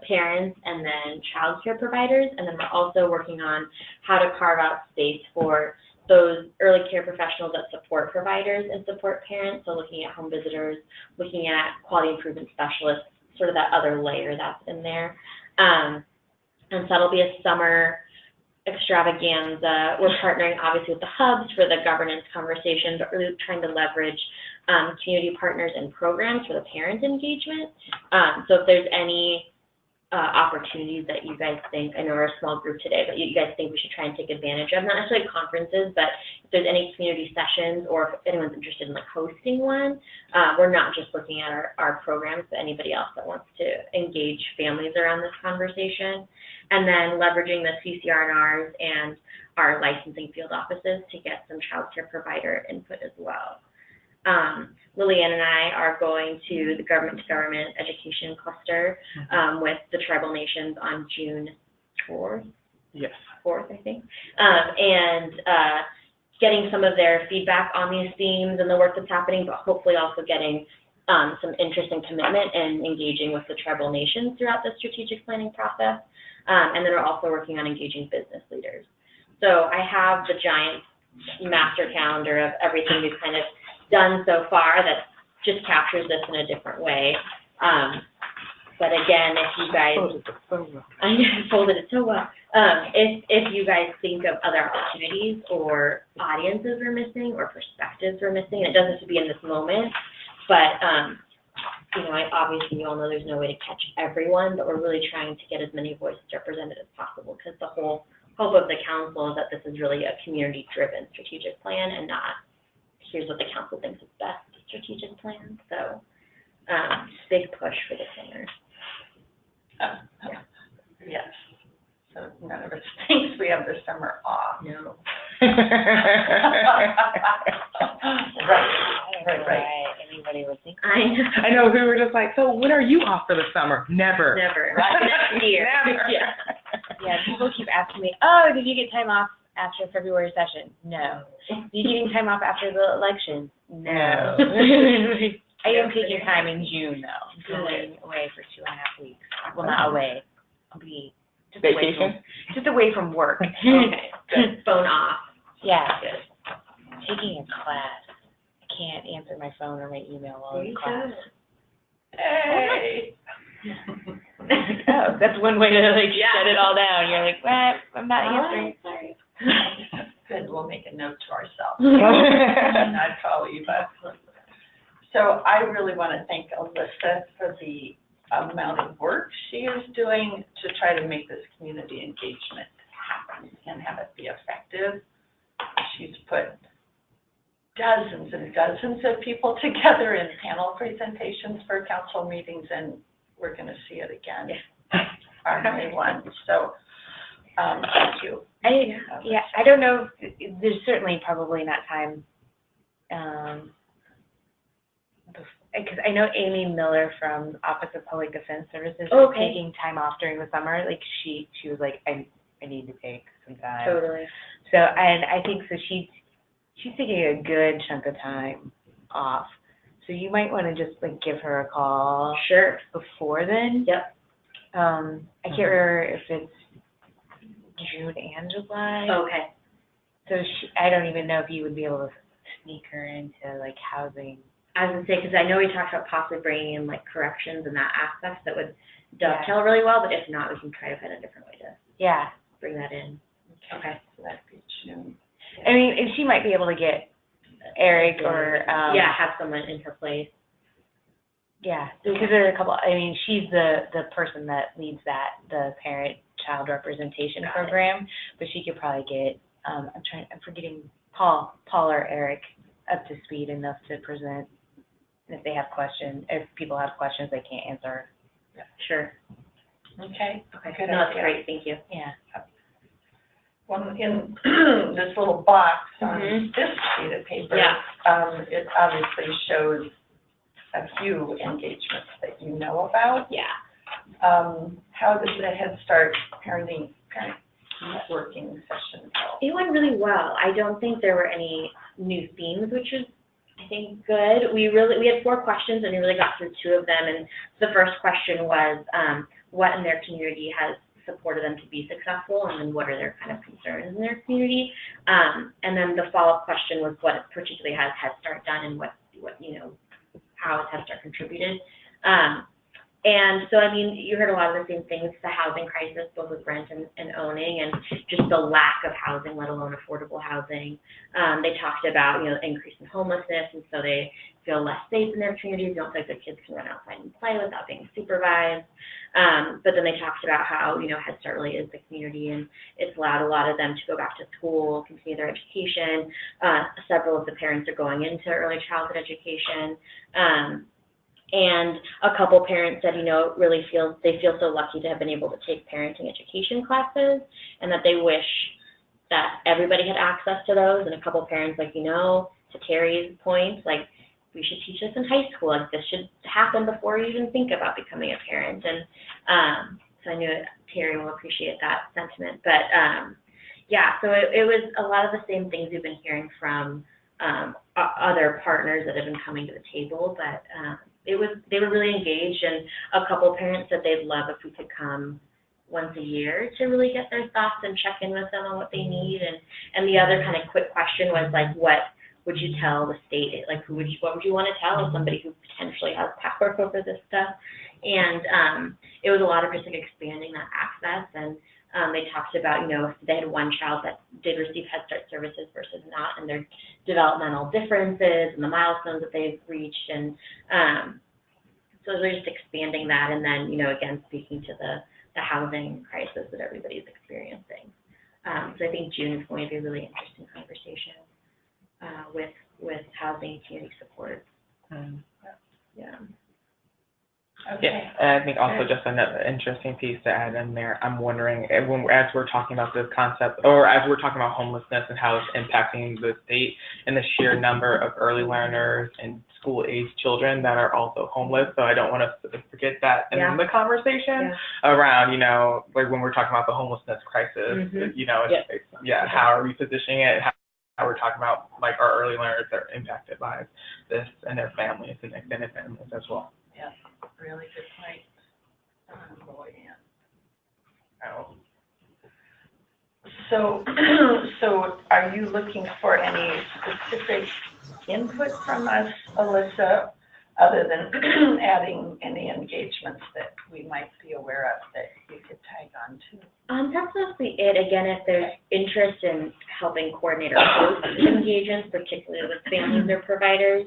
parents, and then child care providers. And then we're also working on how to carve out space for those early care professionals that support providers and support parents, so looking at home visitors, looking at quality improvement specialists, sort of that other layer that's in there. And so that'll be a summer extravaganza. We're partnering obviously with the hubs for the governance conversation, but really trying to leverage community partners and programs for the parent engagement. So if there's any opportunities that you guys think, I know we're a small group today, but you guys think we should try and take advantage of, not necessarily conferences, but if there's any community sessions, or if anyone's interested in like hosting one, we're not just looking at our programs, but anybody else that wants to engage families around this conversation. And then leveraging the CCR&Rs and our licensing field offices to get some child care provider input as well. Lillian and I are going to the government-to-government education cluster with the tribal nations on June 4th. Yes. 4th, I think. And getting some of their feedback on these themes and the work that's happening, but hopefully also getting some interest and commitment and engaging with the tribal nations throughout the strategic planning process. And then we're also working on engaging business leaders. So I have the giant master calendar of everything we've kind of done so far that just captures this in a different way. But again, if you guys, I folded it so well. If you guys think of other opportunities or audiences we're missing or perspectives we're missing, and it doesn't have to be in this moment, but you know, obviously you all know there's no way to catch everyone, but we're really trying to get as many voices represented as possible, because the whole hope of the council is that this is really a community-driven strategic plan and not here's what the council thinks is best strategic plan. So big push for the summer. Yes. So none of us thinks we have the summer off. No. Right. Anybody would think. I know, we were just like, so when are you off for the summer? Never. Next year. Never. Yeah, people keep asking me, oh, did you get time off after February session? No. Did you get time off after the election? No. I am taking time in June, though. I'm going away for 2.5 weeks. Well, not away. I'll be just Vacation? Just away from work. Okay, good. Phone off. Yeah. Good. Taking a class. I can't answer my phone or my email while in class. Hey. Oh, that's one way to like shut it all down. You're like, what? I'm not answering. Sorry. Good, we'll make a note to ourselves. Not call you, but. So I really want to thank Alyssa for the amount of work she is doing to try to make this community engagement happen and have it be effective. She's put dozens and dozens of people together in panel presentations for council meetings, and we're going to see it again, our May one. So, thank you. I don't know, there's certainly probably not time, because I know Amy Miller from Office of Public Defense Services is taking time off during the summer. Like, she was like, I need to take some time. Totally. So, and I think so she's taking a good chunk of time off. So you might want to just like give her a call. Sure. Before then. Yep. I can't remember if it's June and July. Okay. So I don't even know if you would be able to sneak her into like housing. I was going to say, because I know we talked about possibly bringing in like corrections and that aspect that would dovetail really well, but if not, we can try to find a different way to bring that in. Okay. So that'd be June. I mean, and she might be able to get Eric or have someone in her place. Yeah, because there are a couple. I mean, she's the person that leads the parent-child representation program, but she could probably get. I'm forgetting Paul or Eric up to speed enough to present. If they have questions, if people have questions they can't answer. Yeah. Sure. Okay. Good. No, that's great. Thank you. Yeah. Well, in this little box on this sheet of paper, it obviously shows a few engagements that you know about. Yeah. How did the Head Start parent networking session go? It went really well. I don't think there were any new themes, which is, I think, good. We had 4 questions, and we really got through 2 of them. And the first question was, what in their community has supported them to be successful, and then what are their kind of concerns in their community? And then the follow-up question was, what particularly has Head Start done, and what how has Head Start contributed? And so, I mean, you heard a lot of the same things, the housing crisis, both with rent and owning, and just the lack of housing, let alone affordable housing. They talked about, increase in homelessness, and so they feel less safe in their communities. They don't feel like their kids can run outside and play without being supervised. But then they talked about how, Head Start really is the community, and it's allowed a lot of them to go back to school, continue their education. Several of the parents are going into early childhood education. And a couple parents said, really they feel so lucky to have been able to take parenting education classes, and that they wish that everybody had access to those. And a couple parents, to Terry's point, we should teach this in high school. This should happen before you even think about becoming a parent. And so I knew Terry will appreciate that sentiment. But so it was a lot of the same things we've been hearing from other partners that have been coming to the table, but they were really engaged, and a couple parents said they'd love if we could come once a year to really get their thoughts and check in with them on what they need. And the other kind of quick question was what would you tell the state? What would you want to tell somebody who potentially has power over this stuff? And it was a lot of just expanding that access. And they talked about, if they had one child that did receive Head Start services versus not, and their developmental differences and the milestones that they've reached. And so it was really just expanding that, and then, again, speaking to the housing crisis that everybody's experiencing. So I think June is going to be a really interesting conversation with housing and community support. Yeah. Okay. Yeah, and I think also just another interesting piece to add in there, I'm wondering, as we're talking about this concept, or as we're talking about homelessness and how it's impacting the state, and the sheer number of early learners and school-age children that are also homeless, so I don't want to forget that in the conversation around, when we're talking about the homelessness crisis, how are we positioning it, how we're talking about, our early learners that are impacted by this, and their families and extended families as well. Yeah, really good point. So are you looking for any specific input from us, Alyssa, other than adding any engagements that we might be aware of that you could tag on to? That's mostly it. Again, if there's interest in helping coordinate or host engagements, particularly with families or providers,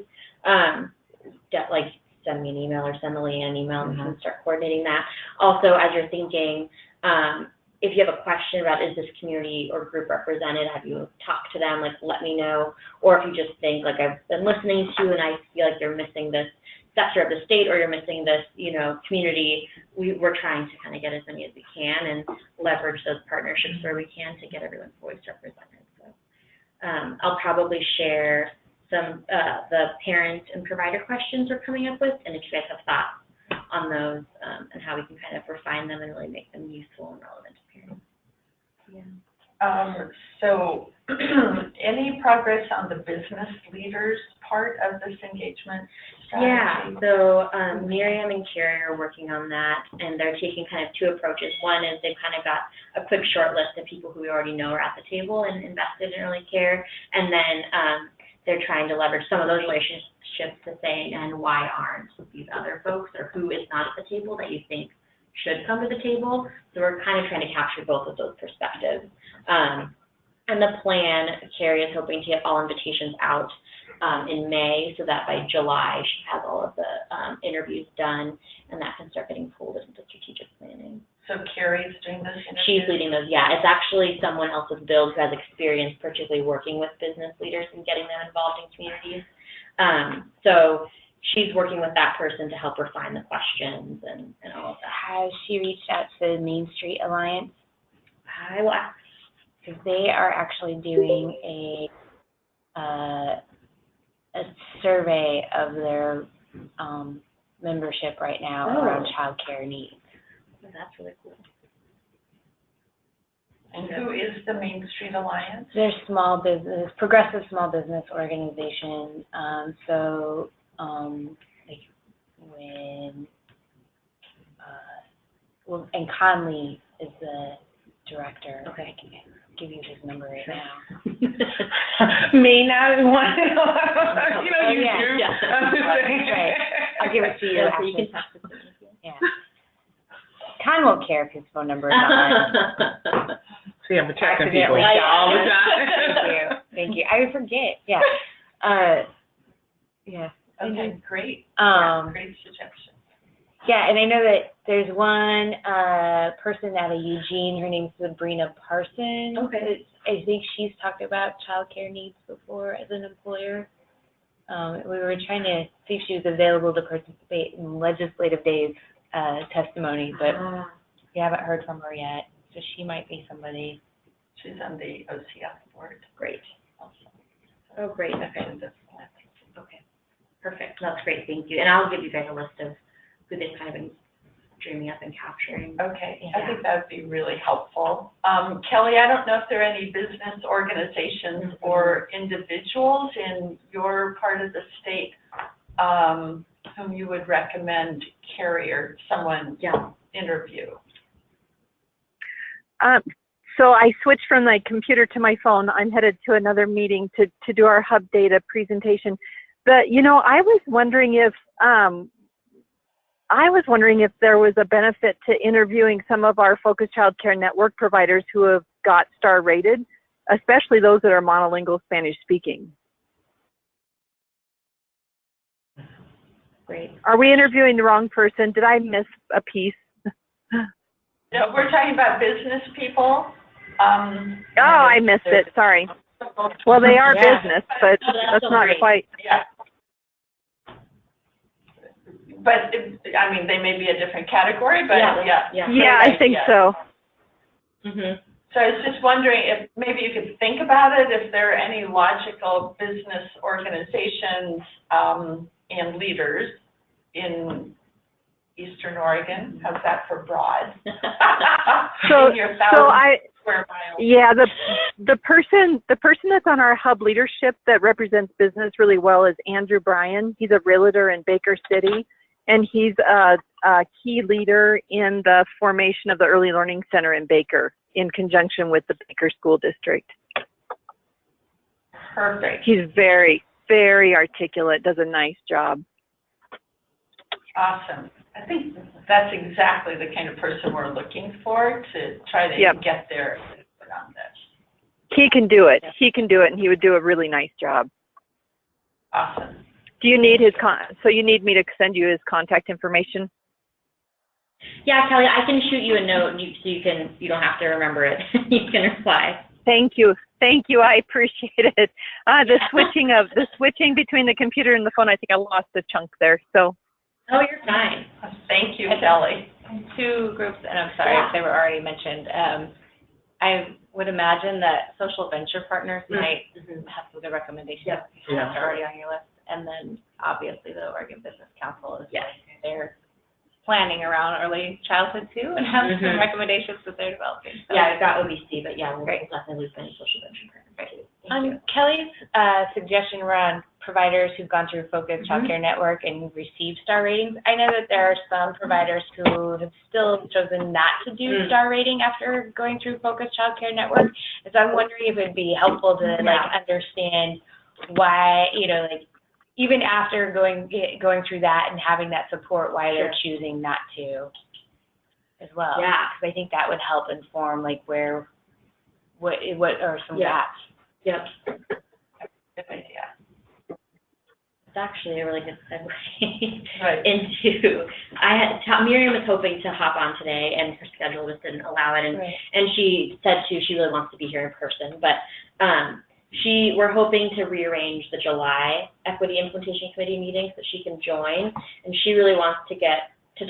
send me an email or send Leanne an email, and we can start coordinating that. Also, as you're thinking, if you have a question about is this community or group represented, have you talked to them, like let me know. Or if you just think like I've been listening to and I feel like you're missing this sector of the state or you're missing this, you know, community, we're trying to kind of get as many as we can and leverage those partnerships where we can to get everyone's voice represented. So I'll probably share some the parent and provider questions we're coming up with, and if you guys have thoughts on those and how we can kind of refine them and really make them useful and relevant to parents. Yeah. So any progress on the business leaders part of this engagement strategy? Yeah, so Miriam and Carrie are working on that, and they're taking kind of two approaches. One is they've kind of got a quick short list of people who we already know are at the table and invested in early care, and then they're trying to leverage some of those relationships to say, and why aren't these other folks, or who is not at the table that you think should come to the table. So we're kind of trying to capture both of those perspectives. And the plan, Carrie is hoping to get all invitations out in May so that by July she has all of the interviews done, and that can start getting folded into strategic planning. So Carrie's doing those interviews? She's leading those, yeah. It's actually someone else's build who has experience particularly working with business leaders and getting them involved in communities. So she's working with that person to help refine the questions and all of that. Has she reached out to the Main Street Alliance? I will ask. Because they are actually doing a survey of their membership right now around child care needs. Oh, that's really cool. And who is the Main Street Alliance? They're small business, progressive small business organization. Like when, and Conley is the director. Okay. I can give you his number right now. May not want to know. You know, you yeah, do. Yeah. Right. I'll give it to you. Yeah, so after. you can talk to them. Yeah. Con won't care if his phone number is not right. See, I'm protecting people Accidentally all the Thank time. you. Thank you. I would forget. Yeah. Yeah. Okay, great. Great suggestion. Yeah, and I know that there's one person out of Eugene. Her name's Sabrina Parsons. Okay. I think she's talked about childcare needs before as an employer. We were trying to see if she was available to participate in Legislative Days testimony, but we haven't heard from her yet. So she might be somebody. She's on the OCF board. Great. Also. Oh, great. Okay. So Okay. Perfect. That's great. Thank you. And I'll give you guys a list of who they've kind of been dreaming up and capturing. okay, Yeah. I think that would be really helpful. Kelly, I don't know if there are any business organizations or individuals in your part of the state whom you would recommend Carrie or someone interview. So I switched from my computer to my phone. I'm headed to another meeting to do our hub data presentation. But, you know, I was wondering if there was a benefit to interviewing some of our Focused Child Care Network providers who have got star rated, especially those that are monolingual Spanish speaking. Great. Are we interviewing the wrong person? Did I miss a piece? No, we're talking about business people. I missed it. Sorry. Well, they are business, but that's not great. quite. Yeah. But, I mean, they may be a different category, but yeah. Yeah, I think so. Mhm. So I was just wondering if maybe you could think about it, if there are any logical business organizations and leaders in Eastern Oregon. How's that for broad? So, In your so 1,000 square miles. Yeah, the person that's on our hub leadership that represents business really well is Andrew Bryan. He's a realtor in Baker City, and he's a key leader in the formation of the Early Learning Center in Baker in conjunction with the Baker School District. Perfect. He's very, very articulate, does a nice job. Awesome. I think that's exactly the kind of person we're looking for to try to get their input on this. He can do it. He can do it, and he would do a really nice job. Awesome. Do you need his so you need me to send you his contact information? Yeah, Kelly, I can shoot you a note and you don't have to remember it. You can reply. Thank you. Thank you. I appreciate it. The switching between the computer and the phone, I think I lost a chunk there. So. Oh, you're fine. Thank you, Kelly. Two groups, and I'm sorry if they were already mentioned. I would imagine that social venture partners might have some good recommendations that are already on your list. And then obviously the Oregon Business Council is they're planning around early childhood too and have some recommendations that they're developing. So. Yeah, I've got OBC, but yeah, we'll definitely loop in social venture partners. On Kelly's suggestion around providers who've gone through Focus Childcare Network and received star ratings, I know that there are some providers who have still chosen not to do star rating after going through Focus Childcare Network. And so I'm wondering if it'd be helpful to understand why, even after going through that and having that support, why they're choosing not to as well. Yeah. Because I think that would help inform what are some gaps. Yep. Good idea. It's actually a really good segue into, Miriam was hoping to hop on today and her schedule just didn't allow it. And she said too, she really wants to be here in person, but we're hoping to rearrange the July Equity Implementation Committee meeting so she can join. And she really wants to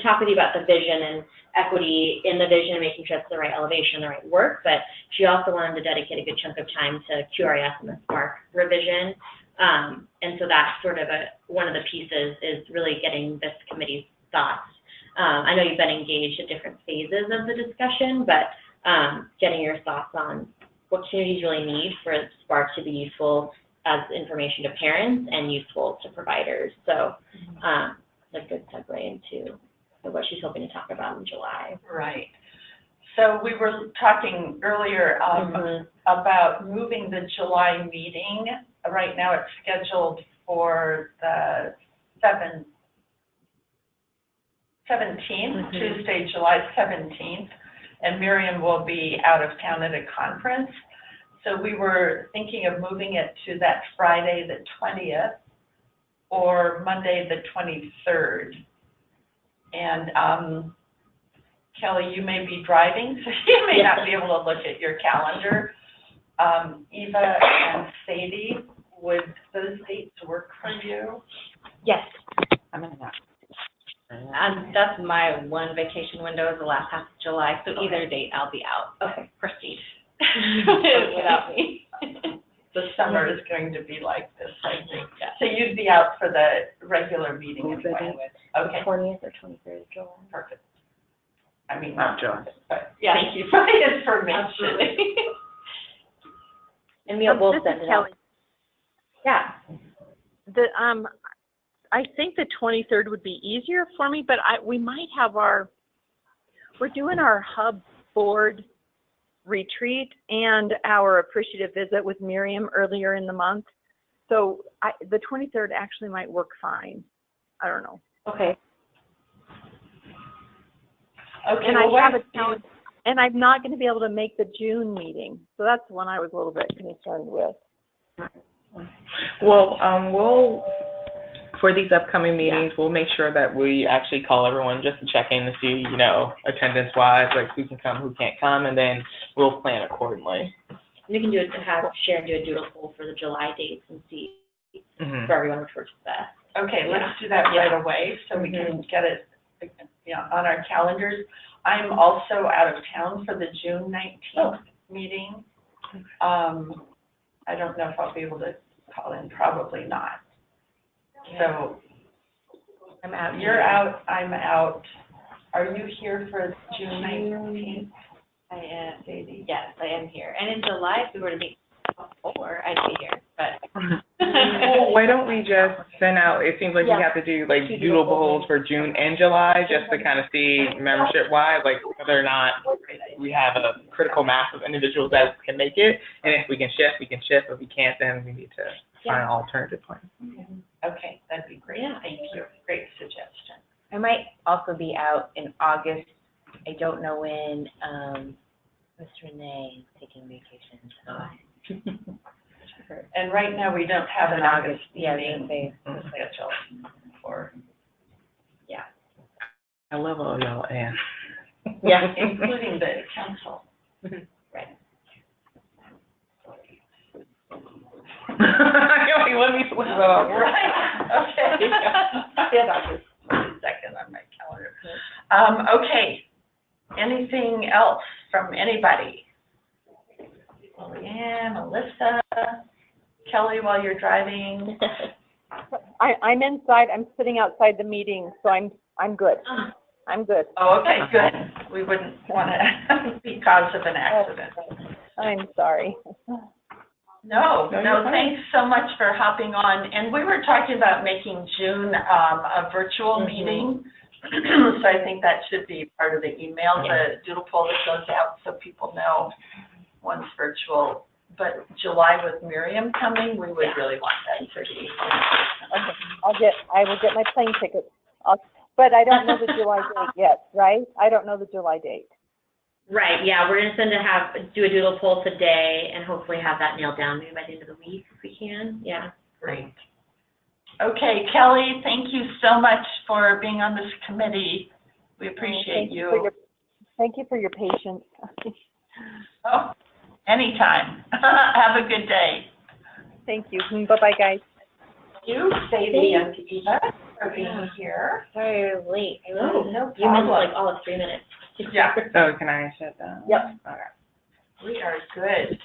talk with you about the vision and equity in the vision and making sure it's the right elevation, the right work, but she also wanted to dedicate a good chunk of time to QRS and the SPARK revision. And so that's sort of one of the pieces is really getting this committee's thoughts. I know you've been engaged at different phases of the discussion, but getting your thoughts on what communities really need for SPARK to be useful as information to parents and useful to providers. So it's a good segue into what she's hoping to talk about in July. Right. So we were talking earlier about moving the July meeting. Right now it's scheduled for the 17th, Tuesday, July 17th, and Miriam will be out of town at a conference. So we were thinking of moving it to that Friday the 20th or Monday the 23rd. And Kelly, you may be driving, so you may not be able to look at your calendar. Eva and Sadie, would those dates work for you? Yes. I'm in that. That's my one vacation window is the last half of July, so either date I'll be out. Okay. Proceed. Without me. The summer is going to be like this, I think. So you'd be out for the regular meeting anyway. Okay. 20th or 23rd of July. Perfect. I mean, Not July. But thank you for the information. Absolutely. And we'll send it out. Yeah. I think the 23rd would be easier for me, but we might have we're doing our hub board retreat and our appreciative visit with Miriam earlier in the month. So the 23rd actually might work fine. I don't know. Okay. Okay. And I have a challenge, and I'm not going to be able to make the June meeting. So that's one I was a little bit concerned with. Well, for these upcoming meetings, we'll make sure that we actually call everyone just to check in to see, attendance-wise, like who can come, who can't come, and then we'll plan accordingly. You can have Sharon do a doodle poll for the July dates and see for everyone which works best. Okay, let's do that right away so we can get it on our calendars. I'm also out of town for the June 19th meeting. I don't know if I'll be able to call in, probably not. So I'm out. You're out, I'm out. Are you here for June 19th? I am. Sadie? Yes, I am here. And in July, if we were to meet before, I'd be here. But well, why don't we just send out? It seems like we have to do like doodle polls for June and July just to kind of see membership-wise, like whether or not we have a critical mass of individuals that can make it. And if we can shift, we can shift. If we can't, then we need to find an alternative plan. Okay, that'd be great. Yeah. Thank you. Great suggestion. I might also be out in August. I don't know when Miss Renee is taking vacation. So. And right now we don't have an August meeting scheduled. for I love all y'all, Ann. Yeah. Including the council. Right. Let me flip it up. Right, okay. Yeah, I'll just put a second on my calendar. Okay, anything else from anybody? Leanne, Melissa, Kelly, while you're driving? I'm inside. I'm sitting outside the meeting, so I'm good. I'm good. Oh, okay, good. We wouldn't want to be cause of an accident. I'm sorry. No, thanks so much for hopping on. And we were talking about making June a virtual meeting. So I think that should be part of the email, the doodle poll that goes out so people know one's virtual. But July with Miriam coming, we would really want that to be. Okay. I will get my plane ticket. But I don't know the July date yet, right? I don't know the July date. Right, yeah, we're gonna do a doodle poll today and hopefully have that nailed down maybe by the end of the week if we can, yeah. Great. Okay, Kelly, thank you so much for being on this committee. We appreciate you. Thank you for your patience. Oh, anytime. Have a good day. Thank you. Bye-bye, guys. Thank you, Sadie and Eva, for being here. Sorry I was late. No You missed problem. like all of 3 minutes. Yeah. So can I shut down? Yep. Okay. We are good.